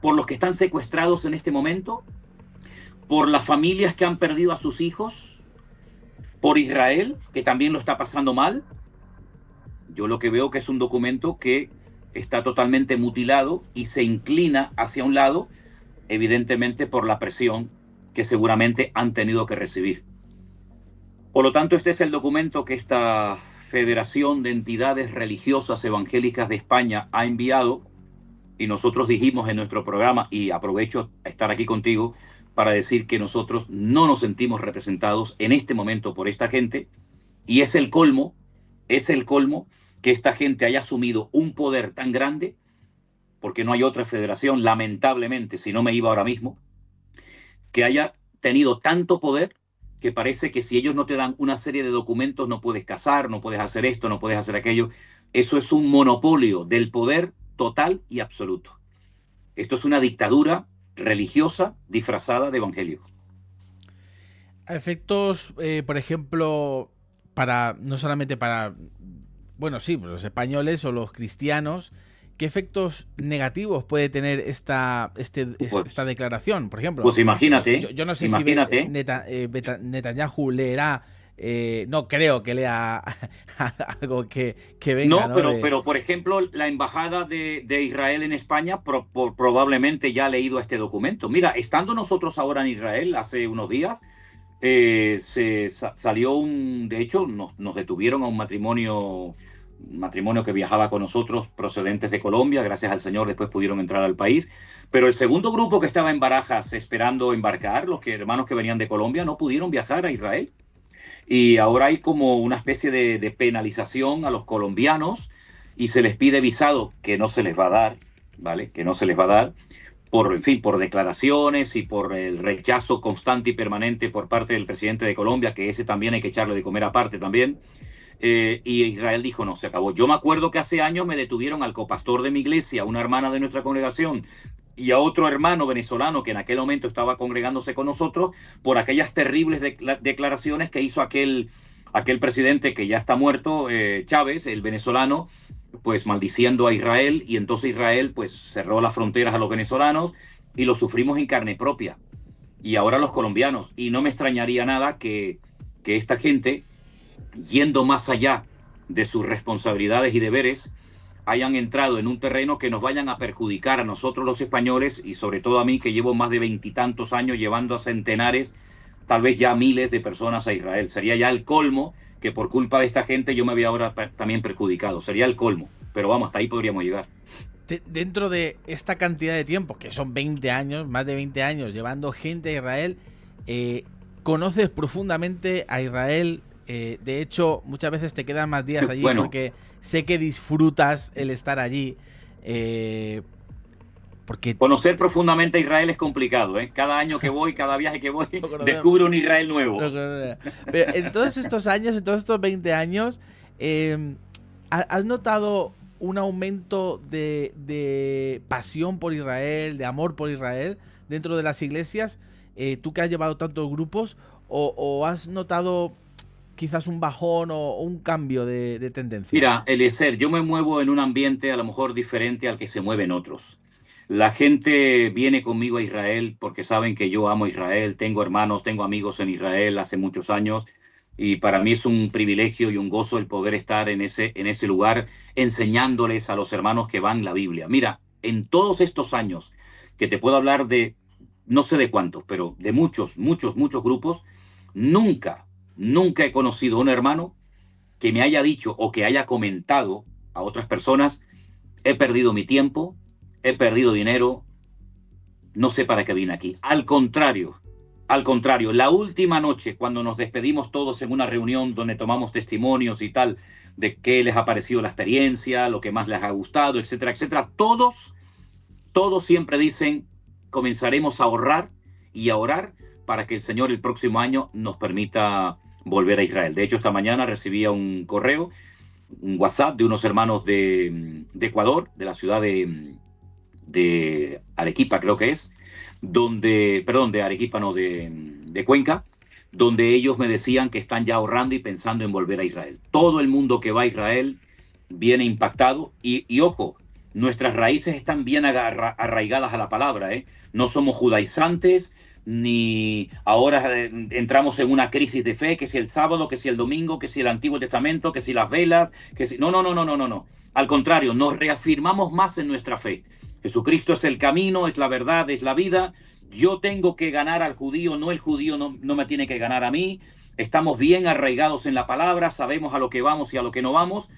por los que están secuestrados en este momento? ¿Por las familias que han perdido a sus hijos? ¿Por Israel, que también lo está pasando mal? Yo lo que veo que es un documento que está totalmente mutilado y se inclina hacia un lado, evidentemente por la presión que seguramente han tenido que recibir. Por lo tanto, este es el documento que esta Federación de Entidades Religiosas Evangélicas de España ha enviado y nosotros dijimos en nuestro programa, y aprovecho a estar aquí contigo para decir que nosotros no nos sentimos representados en este momento por esta gente, y es el colmo que esta gente haya asumido un poder tan grande, porque no hay otra federación, lamentablemente, si no me iba ahora mismo, que haya tenido tanto poder que parece que si ellos no te dan una serie de documentos no puedes casar, no puedes hacer esto, no puedes hacer aquello. Eso es un monopolio del poder total y absoluto. Esto es una dictadura religiosa disfrazada de evangelio. A efectos, por ejemplo, para no solamente para, bueno, sí, los españoles o los cristianos, ¿qué efectos negativos puede tener esta declaración? Por ejemplo, Pues imagínate, yo no sé imagínate. si Netanyahu leerá, no creo que lea algo que venga, No, ¿no? pero por ejemplo, la embajada de Israel en España probablemente ya ha leído este documento. Mira, estando nosotros ahora en Israel hace unos días, salió de hecho, nos detuvieron a un matrimonio que viajaba con nosotros procedentes de Colombia, gracias al Señor después pudieron entrar al país, pero el segundo grupo que estaba en Barajas esperando embarcar, hermanos que venían de Colombia, no pudieron viajar a Israel. Y ahora hay como una especie de penalización a los colombianos y se les pide visado, que no se les va a dar, ¿vale? Que no se les va a dar, en fin, por declaraciones y por el rechazo constante y permanente por parte del presidente de Colombia, que ese también hay que echarle de comer aparte también. Y Israel dijo, no, se acabó. Yo me acuerdo que hace años me detuvieron al copastor de mi iglesia, una hermana de nuestra congregación, y a otro hermano venezolano que en aquel momento estaba congregándose con nosotros por aquellas terribles declaraciones que hizo aquel presidente que ya está muerto, Chávez, el venezolano, pues maldiciendo a Israel, y entonces Israel pues cerró las fronteras a los venezolanos y lo sufrimos en carne propia. Y ahora los colombianos. Y no me extrañaría nada que esta gente, yendo más allá de sus responsabilidades y deberes, hayan entrado en un terreno que nos vayan a perjudicar a nosotros los españoles y sobre todo a mí, que llevo más de 20 años llevando a centenares, tal vez ya miles de personas a Israel. Sería ya el colmo que por culpa de esta gente yo me vea ahora también perjudicado. Sería el colmo. Pero vamos, hasta ahí podríamos llegar. Dentro de esta cantidad de tiempo, que son 20 años, más de 20 años, llevando gente a Israel, conoces profundamente a Israel. De hecho, muchas veces te quedan más días allí porque sé que disfrutas el estar allí. Porque conocer profundamente a Israel es complicado, ¿eh? Cada año que voy, cada viaje que voy, descubro un Israel nuevo. Pero en todos estos años, en todos estos 20 años, ¿has notado un aumento de pasión por Israel, de amor por Israel dentro de las iglesias? Tú que has llevado tantos grupos, ¿o has notado quizás un bajón o un cambio de tendencia? Mira, Eliezer, yo me muevo en un ambiente a lo mejor diferente al que se mueven otros. La gente viene conmigo a Israel porque saben que yo amo Israel, tengo hermanos, tengo amigos en Israel hace muchos años, y para mí es un privilegio y un gozo el poder estar en ese lugar enseñándoles a los hermanos que van la Biblia. Mira, en todos estos años que te puedo hablar de, no sé de cuántos, pero de muchos grupos, nunca he conocido a un hermano que me haya dicho o que haya comentado a otras personas: he perdido mi tiempo, he perdido dinero, no sé para qué vine aquí. Al contrario, la última noche, cuando nos despedimos todos en una reunión donde tomamos testimonios y tal, de qué les ha parecido la experiencia, lo que más les ha gustado, etcétera, etcétera, todos siempre dicen: comenzaremos a ahorrar y a orar para que el Señor el próximo año nos permita volver a Israel. De hecho, esta mañana recibía un correo, un WhatsApp de unos hermanos de Ecuador, de la ciudad de Arequipa, creo que es, de Arequipa, no, de Cuenca, donde ellos me decían que están ya ahorrando y pensando en volver a Israel. Todo el mundo que va a Israel viene impactado y ojo, nuestras raíces están bien arraigadas a la palabra, ¿eh? No somos judaizantes, ni ahora entramos en una crisis de fe, que si el sábado, que si el domingo, que si el Antiguo Testamento, que si las velas, que si... No. Al contrario, nos reafirmamos más en nuestra fe. Jesucristo es el camino, es la verdad, es la vida. Yo tengo que ganar al judío, no el judío no me tiene que ganar a mí. Estamos bien arraigados en la palabra, sabemos a lo que vamos y a lo que no vamos.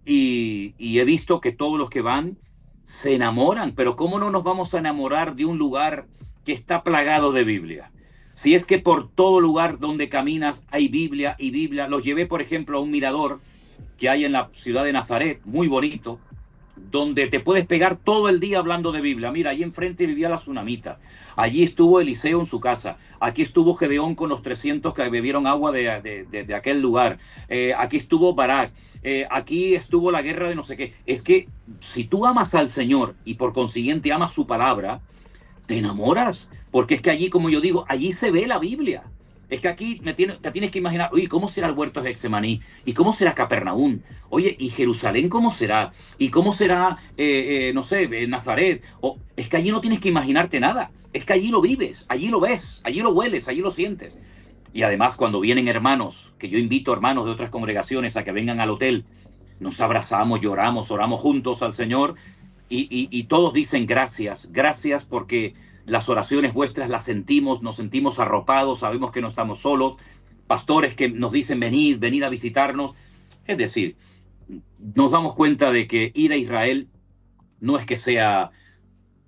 Y he visto que todos los que van se enamoran, pero ¿cómo no nos vamos a enamorar de un lugar que está plagado de Biblia? Si es que por todo lugar donde caminas hay Biblia y Biblia. Los llevé, por ejemplo, a un mirador que hay en la ciudad de Nazaret, muy bonito, donde te puedes pegar todo el día hablando de Biblia. Mira, allí enfrente vivía la tsunamita. Allí estuvo Eliseo en su casa. Aquí estuvo Gedeón con los 300 que bebieron agua de aquel lugar. Aquí estuvo Barak. Aquí estuvo la guerra de no sé qué. Es que si tú amas al Señor y por consiguiente amas su palabra, te enamoras. Porque es que allí, como yo digo, allí se ve la Biblia. Es que aquí te tienes que imaginar, oye, ¿cómo será el huerto de Getsemaní? ¿Y cómo será Capernaum? Oye, ¿y Jerusalén cómo será? ¿Y cómo será, no sé, Nazaret? Es que allí no tienes que imaginarte nada. Es que allí lo vives, allí lo ves, allí lo hueles, allí lo sientes. Y además, cuando vienen hermanos, que yo invito hermanos de otras congregaciones a que vengan al hotel, nos abrazamos, lloramos, oramos juntos al Señor y todos dicen gracias, gracias porque las oraciones vuestras las sentimos, nos sentimos arropados, sabemos que no estamos solos, pastores que nos dicen venid, venid a visitarnos. Es decir, nos damos cuenta de que ir a Israel no es que sea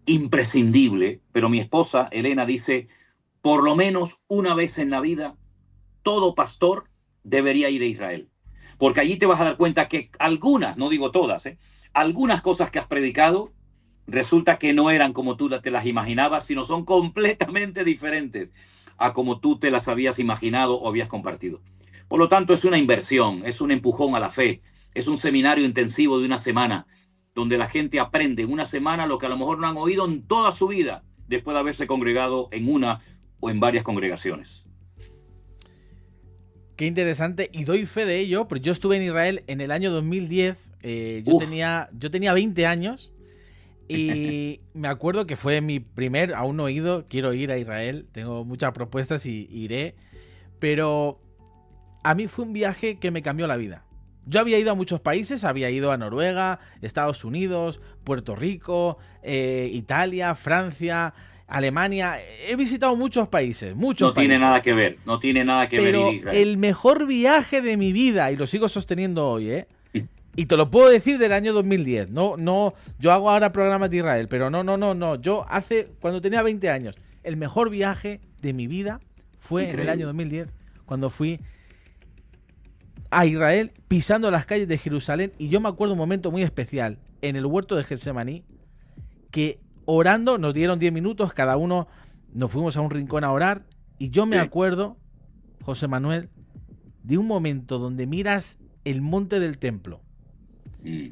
imprescindible, pero mi esposa, Elena, dice, por lo menos una vez en la vida, todo pastor debería ir a Israel. Porque allí te vas a dar cuenta que algunas, no digo todas, algunas cosas que has predicado resulta que no eran como tú te las imaginabas, sino son completamente diferentes a como tú te las habías imaginado o habías compartido. Por lo tanto, es una inversión, es un empujón a la fe, es un seminario intensivo de una semana, donde la gente aprende en una semana lo que a lo mejor no han oído en toda su vida, después de haberse congregado en una o en varias congregaciones. Qué interesante, y doy fe de ello, porque yo estuve en Israel en el año 2010, yo tenía 20 años, y me acuerdo que fue mi primer, aún no he ido, quiero ir a Israel, tengo muchas propuestas y iré, pero a mí fue un viaje que me cambió la vida. Yo había ido a muchos países, había ido a Noruega, Estados Unidos, Puerto Rico, Italia, Francia, Alemania. He visitado muchos países, No tiene nada que ver, no tiene nada que ver. Pero el mejor viaje de mi vida, y lo sigo sosteniendo hoy, y te lo puedo decir del año 2010. No, yo hago ahora programas de Israel, pero no. Yo cuando tenía 20 años, el mejor viaje de mi vida fue en el año 2010, cuando fui a Israel, pisando las calles de Jerusalén, y yo me acuerdo un momento muy especial, en el huerto de Getsemaní, que orando, nos dieron 10 minutos, cada uno nos fuimos a un rincón a orar, y yo me acuerdo, José Manuel, de un momento donde miras el monte del templo,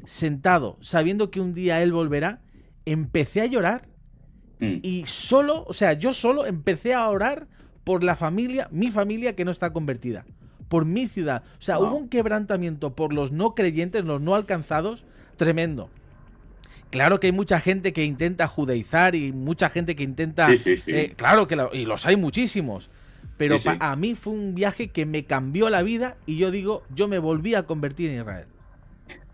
sentado, sabiendo que un día él volverá, empecé a llorar, y yo solo empecé a orar por la familia, mi familia que no está convertida, por mi ciudad. O sea, hubo un quebrantamiento por los no creyentes, los no alcanzados, tremendo. Claro que hay mucha gente que intenta judaizar y mucha gente que intenta... claro que y los hay muchísimos. Pero a mí fue un viaje que me cambió la vida y yo digo, yo me volví a convertir en Israel.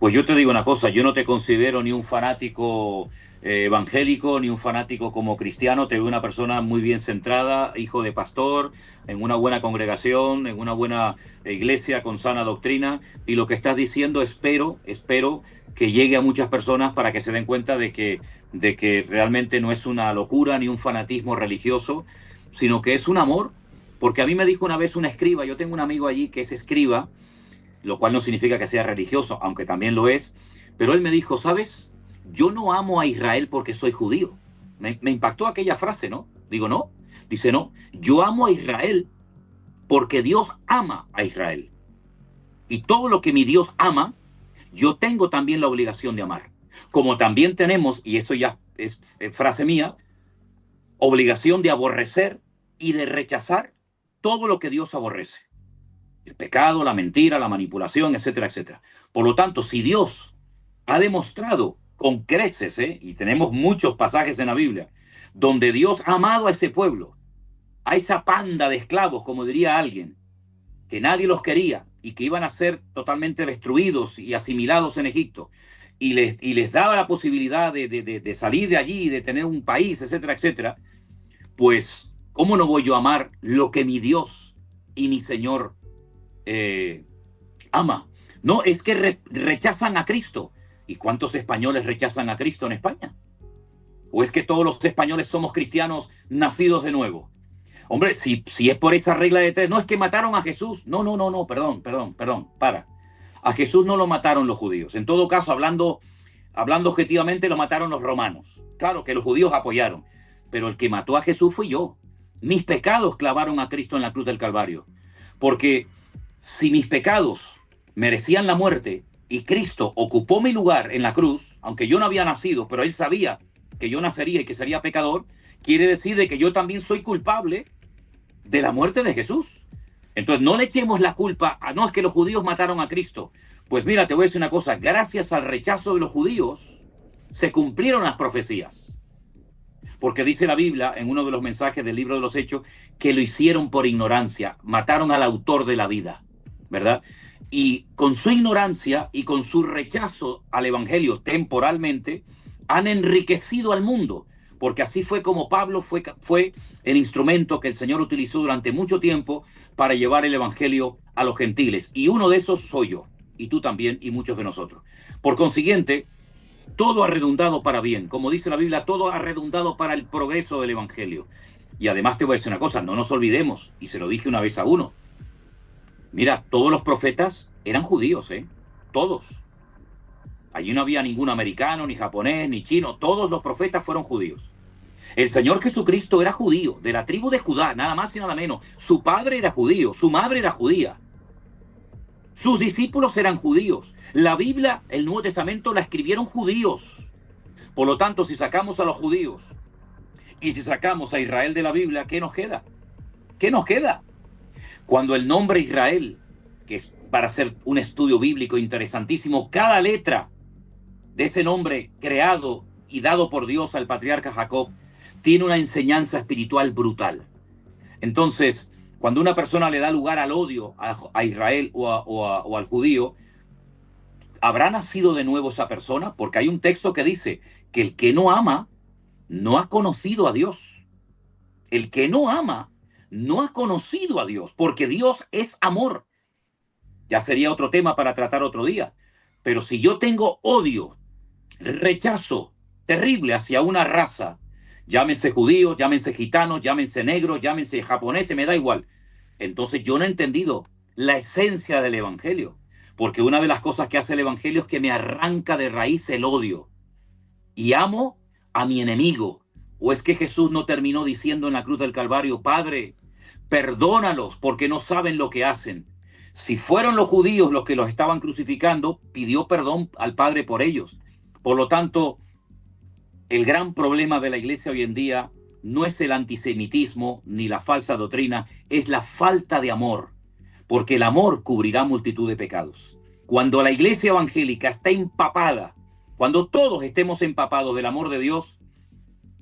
Pues yo te digo una cosa, yo no te considero ni un fanático evangélico, ni un fanático como cristiano, te veo una persona muy bien centrada, hijo de pastor, en una buena congregación, en una buena iglesia con sana doctrina, y lo que estás diciendo espero que llegue a muchas personas para que se den cuenta de que realmente no es una locura ni un fanatismo religioso, sino que es un amor, porque a mí me dijo una vez una escriba, yo tengo un amigo allí que es escriba, lo cual no significa que sea religioso, aunque también lo es, pero él me dijo, ¿sabes? Yo no amo a Israel porque soy judío. Me impactó aquella frase, ¿no? Digo, no. Dice, no, yo amo a Israel porque Dios ama a Israel. Y todo lo que mi Dios ama, yo tengo también la obligación de amar. Como también tenemos, y eso ya es frase mía, obligación de aborrecer y de rechazar todo lo que Dios aborrece. El pecado, la mentira, la manipulación, etcétera, etcétera. Por lo tanto, si Dios ha demostrado con creces, y tenemos muchos pasajes en la Biblia, donde Dios ha amado a ese pueblo, a esa panda de esclavos, como diría alguien, que nadie los quería y que iban a ser totalmente destruidos y asimilados en Egipto, y les daba la posibilidad de salir de allí, de tener un país, etcétera, etcétera, pues, ¿cómo no voy yo a amar lo que mi Dios y mi Señor ama? No, es que rechazan a Cristo. ¿Y cuántos españoles rechazan a Cristo en España? ¿O es que todos los españoles somos cristianos nacidos de nuevo? Hombre, si es por esa regla de tres, no es que mataron a Jesús. No, perdón, para. A Jesús no lo mataron los judíos. En todo caso, hablando objetivamente, lo mataron los romanos. Claro que los judíos apoyaron, pero el que mató a Jesús fui yo. Mis pecados clavaron a Cristo en la cruz del Calvario. Porque si mis pecados merecían la muerte y Cristo ocupó mi lugar en la cruz, aunque yo no había nacido, pero él sabía que yo nacería y que sería pecador, quiere decir de que yo también soy culpable de la muerte de Jesús. Entonces no le echemos la culpa a, no, es que los judíos mataron a Cristo. Pues mira, te voy a decir una cosa, gracias al rechazo de los judíos se cumplieron las profecías. Porque dice la Biblia en uno de los mensajes del libro de los Hechos que lo hicieron por ignorancia, mataron al autor de la vida, ¿verdad? Y con su ignorancia y con su rechazo al evangelio temporalmente, han enriquecido al mundo, porque así fue como Pablo fue el instrumento que el Señor utilizó durante mucho tiempo para llevar el evangelio a los gentiles. Y uno de esos soy yo, y tú también, y muchos de nosotros. Por consiguiente, todo ha redundado para bien. Como dice la Biblia, todo ha redundado para el progreso del evangelio. Y además te voy a decir una cosa, no nos olvidemos, y se lo dije una vez a uno. Mira, todos los profetas eran judíos, todos. Allí no había ningún americano, ni japonés, ni chino. Todos los profetas fueron judíos. El Señor Jesucristo era judío, de la tribu de Judá, nada más y nada menos. Su padre era judío, su madre era judía. Sus discípulos eran judíos. La Biblia, el Nuevo Testamento, la escribieron judíos. Por lo tanto, si sacamos a los judíos y si sacamos a Israel de la Biblia, ¿qué nos queda? ¿Qué nos queda? Cuando el nombre Israel, que es para hacer un estudio bíblico interesantísimo, cada letra de ese nombre creado y dado por Dios al patriarca Jacob, tiene una enseñanza espiritual brutal. Entonces, cuando una persona le da lugar al odio a Israel o al judío, ¿habrá nacido de nuevo esa persona? Porque hay un texto que dice que el que no ama no ha conocido a Dios. El que no ama no ha conocido a Dios, porque Dios es amor. Ya sería otro tema para tratar otro día. Pero si yo tengo odio, rechazo terrible hacia una raza, llámense judíos, llámense gitanos, llámense negros, llámense japoneses, me da igual. Entonces yo no he entendido la esencia del evangelio. Porque una de las cosas que hace el evangelio es que me arranca de raíz el odio. Y amo a mi enemigo. ¿O es que Jesús no terminó diciendo en la cruz del Calvario, Padre, perdónalos porque no saben lo que hacen? Si fueron los judíos los que los estaban crucificando, pidió perdón al Padre por ellos. Por lo tanto, el gran problema de la iglesia hoy en día no es el antisemitismo ni la falsa doctrina, es la falta de amor. Porque el amor cubrirá multitud de pecados. Cuando la iglesia evangélica está empapada, cuando todos estemos empapados del amor de Dios,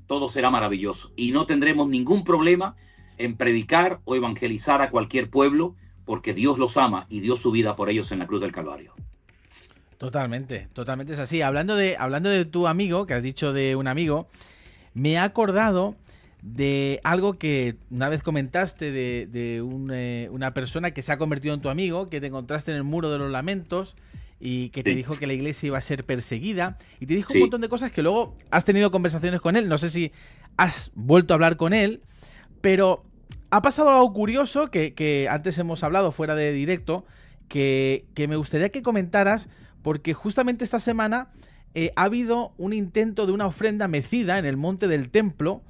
todo será maravilloso. Y no tendremos ningún problema en predicar o evangelizar a cualquier pueblo, porque Dios los ama y dio su vida por ellos en la cruz del Calvario. Totalmente es así. Hablando de tu amigo, que has dicho de un amigo, me he acordado de algo que una vez comentaste de una persona que se ha convertido en tu amigo, que te encontraste en el Muro de los Lamentos y que te dijo que la iglesia iba a ser perseguida y te dijo un montón de cosas que luego has tenido conversaciones con él. No sé si has vuelto a hablar con él, pero ha pasado algo curioso que antes hemos hablado fuera de directo, que me gustaría que comentaras, porque justamente esta semana ha habido un intento de una ofrenda mecida en el monte del templo,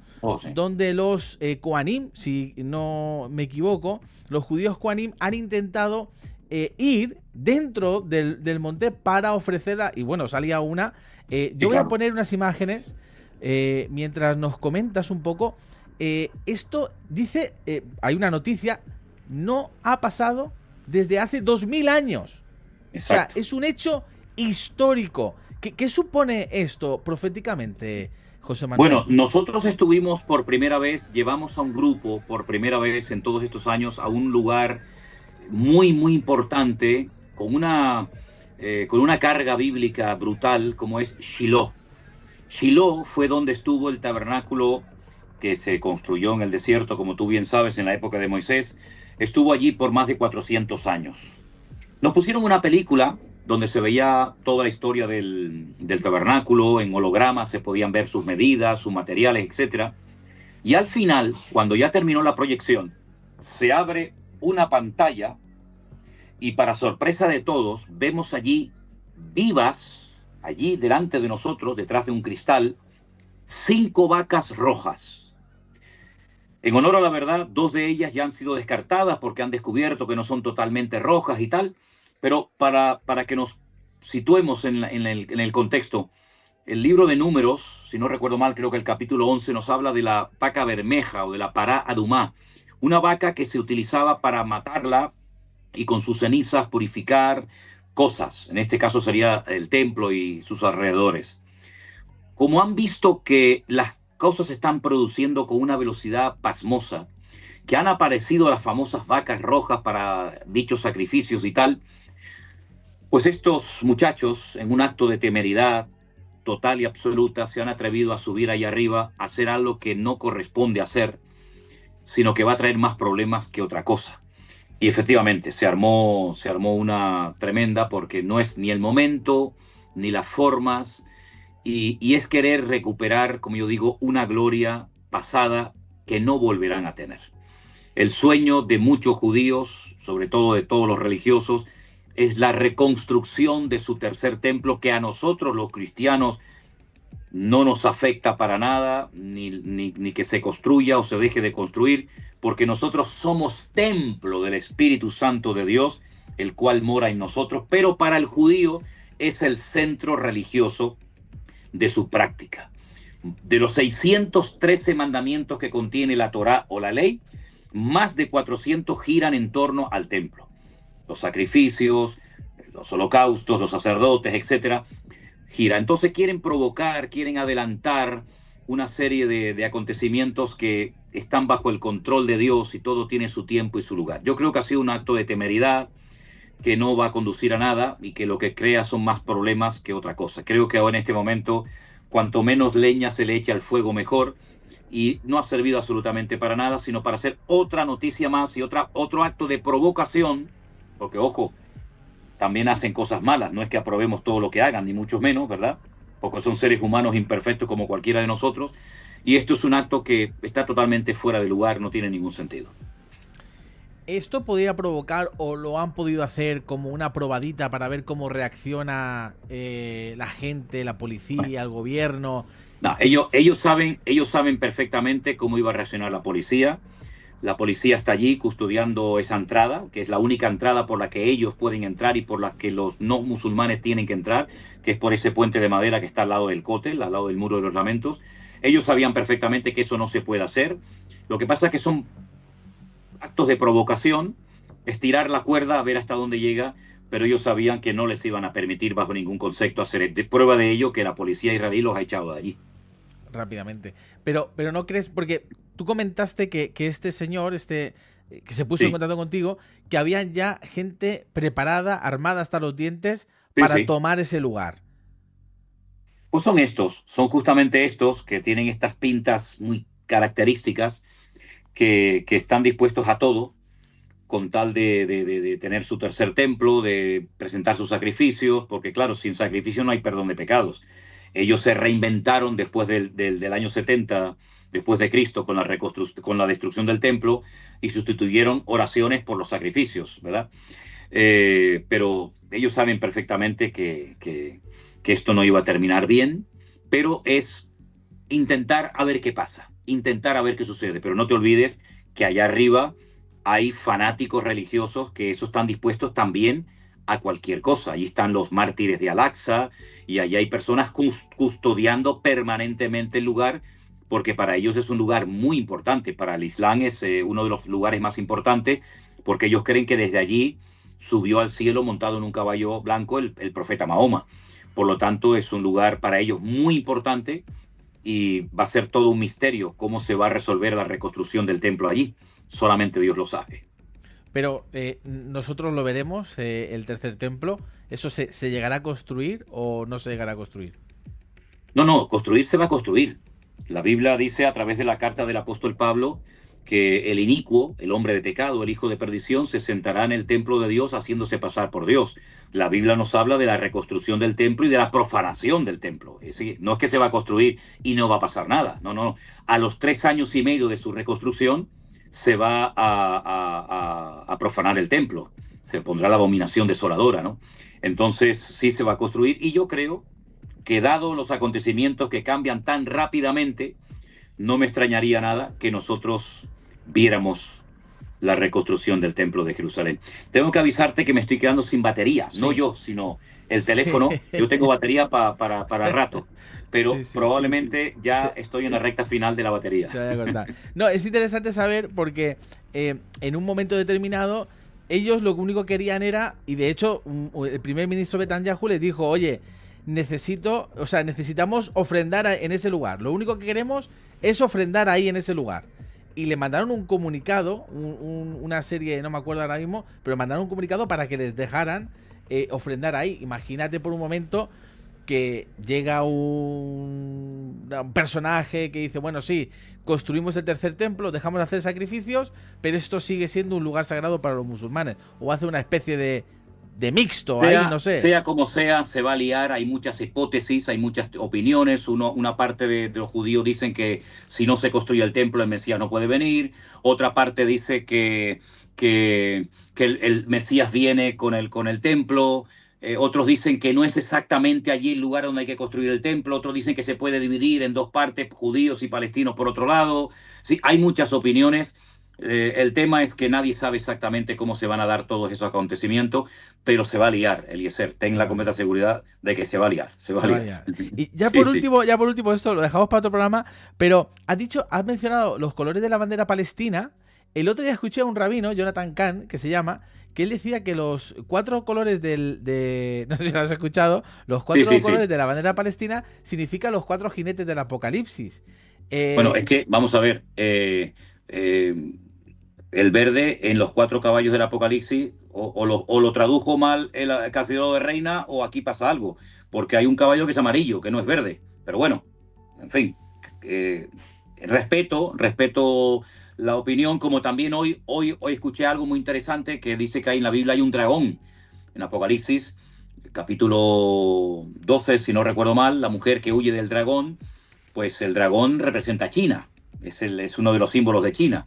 donde los Kohanim, si no me equivoco, los judíos Kohanim han intentado ir dentro del monte para ofrecerla, y bueno, salía una. Yo voy a poner unas imágenes mientras nos comentas un poco. Esto dice, hay una noticia, no ha pasado desde hace 2000 años. Exacto. O sea, es un hecho histórico. ¿Qué supone esto proféticamente, José Manuel? Bueno, nosotros estuvimos por primera vez, llevamos a un grupo por primera vez en todos estos años a un lugar muy, muy importante, con una carga bíblica brutal, como es Shiloh. Shiloh fue donde estuvo el tabernáculo que se construyó en el desierto, como tú bien sabes, en la época de Moisés. Estuvo allí por más de 400 años. Nos pusieron una película donde se veía toda la historia del tabernáculo, en hologramas se podían ver sus medidas, sus materiales, etcétera. Y al final, cuando ya terminó la proyección, se abre una pantalla y para sorpresa de todos, vemos allí vivas, allí delante de nosotros, detrás de un cristal, 5 vacas rojas. En honor a la verdad, 2 de ellas ya han sido descartadas porque han descubierto que no son totalmente rojas y tal, pero para que nos situemos en el contexto, el libro de Números, si no recuerdo mal, creo que el capítulo 11 nos habla de la vaca bermeja o de la pará adumá, una vaca que se utilizaba para matarla y con sus cenizas purificar cosas. En este caso sería el templo y sus alrededores. Como han visto que las cosas se están produciendo con una velocidad pasmosa, que han aparecido las famosas vacas rojas para dichos sacrificios y tal, pues estos muchachos, en un acto de temeridad total y absoluta, se han atrevido a subir ahí arriba a hacer algo que no corresponde hacer, sino que va a traer más problemas que otra cosa. Y efectivamente, se armó una tremenda porque no es ni el momento, ni las formas, y es querer recuperar, como yo digo, una gloria pasada que no volverán a tener. El sueño de muchos judíos, sobre todo de todos los religiosos, es la reconstrucción de su tercer templo, que a nosotros los cristianos no nos afecta para nada, ni que se construya o se deje de construir, porque nosotros somos templo del Espíritu Santo de Dios, el cual mora en nosotros, pero para el judío es el centro religioso de su práctica. De los 613 mandamientos que contiene la Torá o la ley, más de 400 giran en torno al templo. Los sacrificios, los holocaustos, los sacerdotes, etcétera, gira. Entonces quieren provocar, quieren adelantar una serie de acontecimientos que están bajo el control de Dios y todo tiene su tiempo y su lugar. Yo creo que ha sido un acto de temeridad que no va a conducir a nada y que lo que crea son más problemas que otra cosa. Creo que ahora en este momento, cuanto menos leña se le eche al fuego, mejor, y no ha servido absolutamente para nada, sino para hacer otra noticia más y otro acto de provocación, porque ojo, también hacen cosas malas, no es que aprobemos todo lo que hagan, ni mucho menos, ¿verdad? Porque son seres humanos imperfectos como cualquiera de nosotros, y esto es un acto que está totalmente fuera de lugar, no tiene ningún sentido. ¿Esto podría provocar o lo han podido hacer como una probadita para ver cómo reacciona la gente, la policía, el gobierno? No, ellos saben perfectamente cómo iba a reaccionar la policía. La policía está allí custodiando esa entrada, que es la única entrada por la que ellos pueden entrar y por la que los no musulmanes tienen que entrar, que es por ese puente de madera que está al lado del cótel, al lado del muro de los lamentos. Ellos sabían perfectamente que eso no se puede hacer. Lo que pasa es que son actos de provocación, estirar la cuerda a ver hasta dónde llega, pero ellos sabían que no les iban a permitir bajo ningún concepto hacer prueba de ello, que la policía israelí los ha echado de allí. Rápidamente. Pero no crees, porque tú comentaste que este señor, que se puso en contacto contigo, que había ya gente preparada, armada hasta los dientes, para tomar ese lugar. Pues son justamente estos que tienen estas pintas muy características, que están dispuestos a todo con tal de tener su tercer templo, de presentar sus sacrificios, porque claro, sin sacrificio no hay perdón de pecados. Ellos se reinventaron después del año 70 después de Cristo con la destrucción del templo y sustituyeron oraciones por los sacrificios, ¿verdad? Pero ellos saben perfectamente que esto no iba a terminar bien, pero es intentar a ver qué pasa, intentar a ver qué sucede, pero no te olvides que allá arriba hay fanáticos religiosos que esos están dispuestos también a cualquier cosa. Allí están los mártires de Al-Aqsa y allí hay personas custodiando permanentemente el lugar, porque para ellos es un lugar muy importante. Para el Islam es uno de los lugares más importantes, porque ellos creen que desde allí subió al cielo montado en un caballo blanco el profeta Mahoma. Por lo tanto, es un lugar para ellos muy importante y va a ser todo un misterio cómo se va a resolver la reconstrucción del templo allí. Solamente Dios lo sabe. Pero nosotros lo veremos, el tercer templo. ¿Eso se llegará a construir o no se llegará a construir? No, construir se va a construir. La Biblia dice a través de la carta del apóstol Pablo que el inicuo, el hombre de pecado, el hijo de perdición, se sentará en el templo de Dios haciéndose pasar por Dios. La Biblia nos habla de la reconstrucción del templo y de la profanación del templo. Es decir, no es que se va a construir y no va a pasar nada. No, no. A los 3 años y medio de su reconstrucción se va a profanar el templo. Se pondrá la abominación desoladora, ¿no? Entonces sí se va a construir, y yo creo que, dado los acontecimientos que cambian tan rápidamente, no me extrañaría nada que nosotros viéramos la reconstrucción del templo de Jerusalén. Tengo que avisarte que me estoy quedando sin batería, Sí, no yo, sino el sí. teléfono. Yo tengo batería para rato, pero Sí, sí, sí. probablemente ya Se, estoy en la recta final de la batería. se vaya a cortar. No, es interesante saber porque en un momento determinado ellos lo único que querían era, y de hecho el primer ministro Netanyahu les dijo, oye, necesitamos ofrendar en ese lugar. Lo único que queremos es ofrendar ahí en ese lugar. Y le mandaron un comunicado, una serie, no me acuerdo ahora mismo, pero mandaron un comunicado para que les dejaran ofrendar ahí. Imagínate por un momento que llega un personaje que dice, bueno, sí, construimos el tercer templo, dejamos de hacer sacrificios, pero esto sigue siendo un lugar sagrado para los musulmanes. O hace una especie de mixto ahí, no sé. Sea como sea, se va a liar. Hay muchas hipótesis, hay muchas opiniones. Una parte de los judíos dicen que si no se construye el templo, el Mesías no puede venir. Otra parte dice que el Mesías viene con el templo. Otros dicen que no es exactamente allí el lugar donde hay que construir el templo. Otros dicen que se puede dividir en 2 partes, judíos y palestinos por otro lado. Sí, hay muchas opiniones. El tema es que nadie sabe exactamente cómo se van a dar todos esos acontecimientos, pero se va a liar, Eliezer. Ten Se la va a completa liar. seguridad de que se va a liar. Se va a Se va a liar. liar. Y Sí, sí. ya por último, esto lo dejamos para otro programa, pero has mencionado los colores de la bandera palestina. El otro día escuché a un rabino, Jonathan Kahn, que se llama, que él decía que los 4 colores no sé si lo has escuchado, los Sí, 4 sí, colores sí. de la bandera palestina significan los 4 jinetes del Apocalipsis. Bueno, es Eh, que, vamos a ver, eh, el verde en los 4 caballos del Apocalipsis, o lo tradujo mal el Castellano de Reina, o aquí pasa algo, porque hay un caballo que es amarillo, que no es verde. Pero bueno, en fin, eh, respeto la opinión, como también hoy escuché algo muy interesante que dice que en la Biblia hay un dragón. En Apocalipsis, capítulo 12, si no recuerdo mal, la mujer que huye del dragón, pues el dragón representa a China, es uno de los símbolos de China.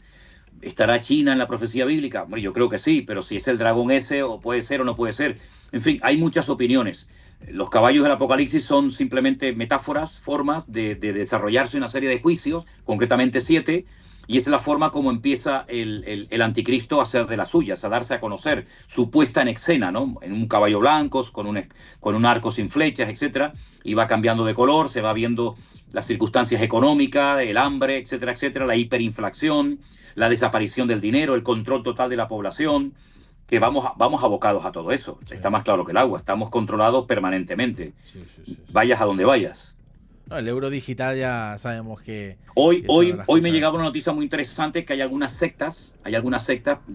¿Estará China en la profecía bíblica? Bueno, yo creo que sí, pero si es el dragón ese, o puede ser o no puede ser. En fin, hay muchas opiniones. Los caballos del Apocalipsis son simplemente metáforas, formas de desarrollarse una serie de juicios, concretamente 7, y esa es la forma como empieza el anticristo a hacer de las suyas, a darse a conocer su puesta en escena, ¿no? En un caballo blanco, con un arco sin flechas, etcétera, y va cambiando de color, se va viendo las circunstancias económicas, el hambre, etcétera, etcétera, la hiperinflación, la desaparición del dinero, el control total de la población, que vamos abocados a todo eso. sí, Está más claro que el agua. Estamos controlados permanentemente. sí, sí, sí, sí. Vayas a donde vayas. No, el euro digital ya sabemos Hoy, que es una de hoy, las hoy me llegaba cosas. una noticia muy interesante, que hay algunas sectas,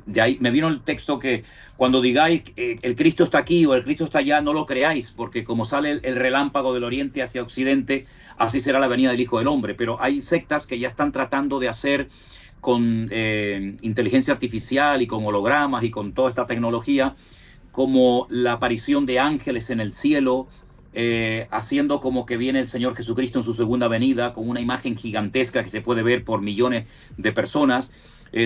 de ahí me vino el texto que cuando digáis el Cristo está aquí o el Cristo está allá, no lo creáis, porque como sale el relámpago del oriente hacia occidente, así será la venida del Hijo del Hombre. Pero hay sectas que ya están tratando de hacer con inteligencia artificial y con hologramas y con toda esta tecnología, como la aparición de ángeles en el cielo, haciendo como que viene el Señor Jesucristo en su segunda venida, con una imagen gigantesca que se puede ver por millones de personas.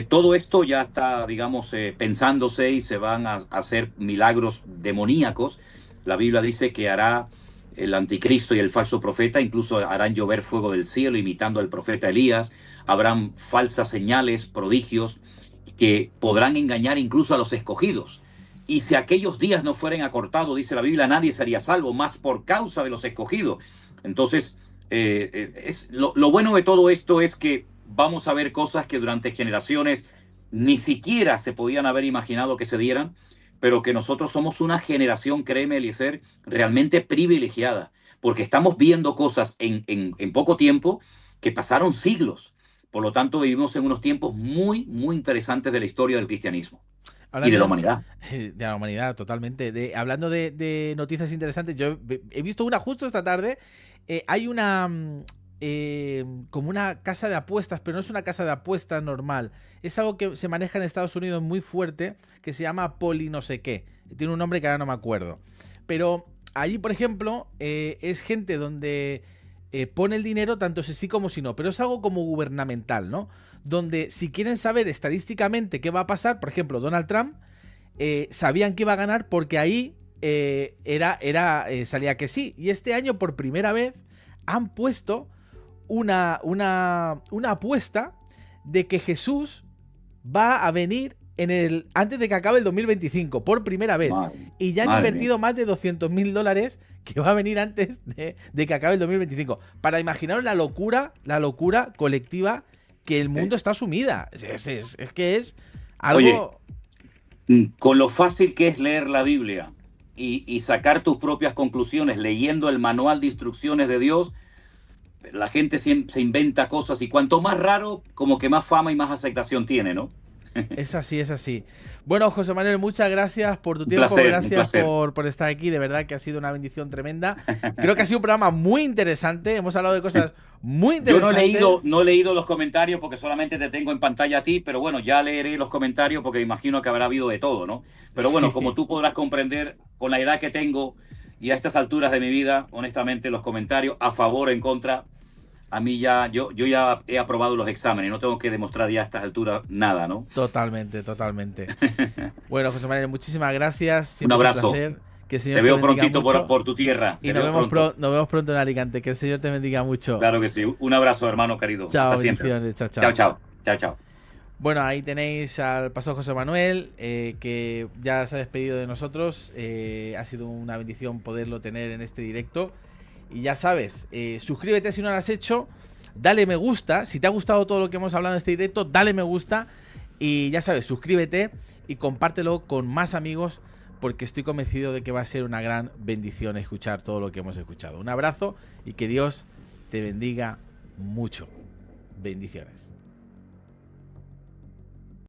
Todo esto ya está, digamos, pensándose, y se van a hacer milagros demoníacos. La Biblia dice que hará el anticristo y el falso profeta, incluso harán llover fuego del cielo imitando al profeta Elías. Habrán falsas señales, prodigios, que podrán engañar incluso a los escogidos. Y si aquellos días no fueren acortados, dice la Biblia, nadie sería salvo, más por causa de los escogidos. Entonces, lo bueno de todo esto es que vamos a ver cosas que durante generaciones ni siquiera se podían haber imaginado que se dieran, pero que nosotros somos una generación, créeme, Eliezer, realmente privilegiada, porque estamos viendo cosas en poco tiempo que pasaron siglos. Por lo tanto, vivimos en unos tiempos muy, muy interesantes de la historia del cristianismo y de la Hablando humanidad. de la humanidad, totalmente. Hablando de noticias interesantes, yo he visto una justo esta tarde. Hay como una casa de apuestas, pero no es una casa de apuestas normal. Es algo que se maneja en Estados Unidos muy fuerte, que se llama poli no sé qué. Tiene un nombre que ahora no me acuerdo. Pero allí, por ejemplo, es gente donde pone el dinero tanto si sí como si no. Pero es algo como gubernamental, ¿no? Donde si quieren saber estadísticamente qué va a pasar, por ejemplo, Donald Trump, sabían que iba a ganar porque ahí salía que sí. Y este año, por primera vez, han puesto una apuesta de que Jesús va a venir antes de que acabe el 2025, por primera vez. Y ya han invertido más de $200.000 que va a venir antes de que acabe el 2025. Para imaginaros la locura colectiva que el mundo está sumida. Es que es algo... Oye, con lo fácil que es leer la Biblia y sacar tus propias conclusiones leyendo el manual de instrucciones de Dios, la gente se inventa cosas y cuanto más raro, como que más fama y más aceptación tiene, ¿no? Es así, es así. Bueno, José Manuel, muchas gracias por tu tiempo, gracias por estar aquí, de verdad que ha sido una bendición tremenda. Creo que ha sido un programa muy interesante, hemos hablado de cosas muy interesantes. Yo no he leído los comentarios porque solamente te tengo en pantalla a ti, pero bueno, ya leeré los comentarios porque imagino que habrá habido de todo, ¿no? Pero bueno, como tú podrás comprender, con la edad que tengo y a estas alturas de mi vida, honestamente, los comentarios a favor o en contra... A mí yo ya he aprobado los exámenes, no tengo que demostrar ya a estas alturas nada, ¿no? Totalmente. Bueno, José Manuel, muchísimas gracias. Un abrazo. Que el Señor te veo prontito por tu tierra. Y nos vemos pronto en Alicante. Que el Señor te bendiga mucho. Claro que sí. Un abrazo, hermano querido. Chao, bendiciones. Chao. Bueno, ahí tenéis al pastor José Manuel, que ya se ha despedido de nosotros. Ha sido una bendición poderlo tener en este directo. Y ya sabes, suscríbete si no lo has hecho, dale me gusta, si te ha gustado todo lo que hemos hablado en este directo, dale me gusta y ya sabes, suscríbete y compártelo con más amigos porque estoy convencido de que va a ser una gran bendición escuchar todo lo que hemos escuchado. Un abrazo y que Dios te bendiga mucho. Bendiciones.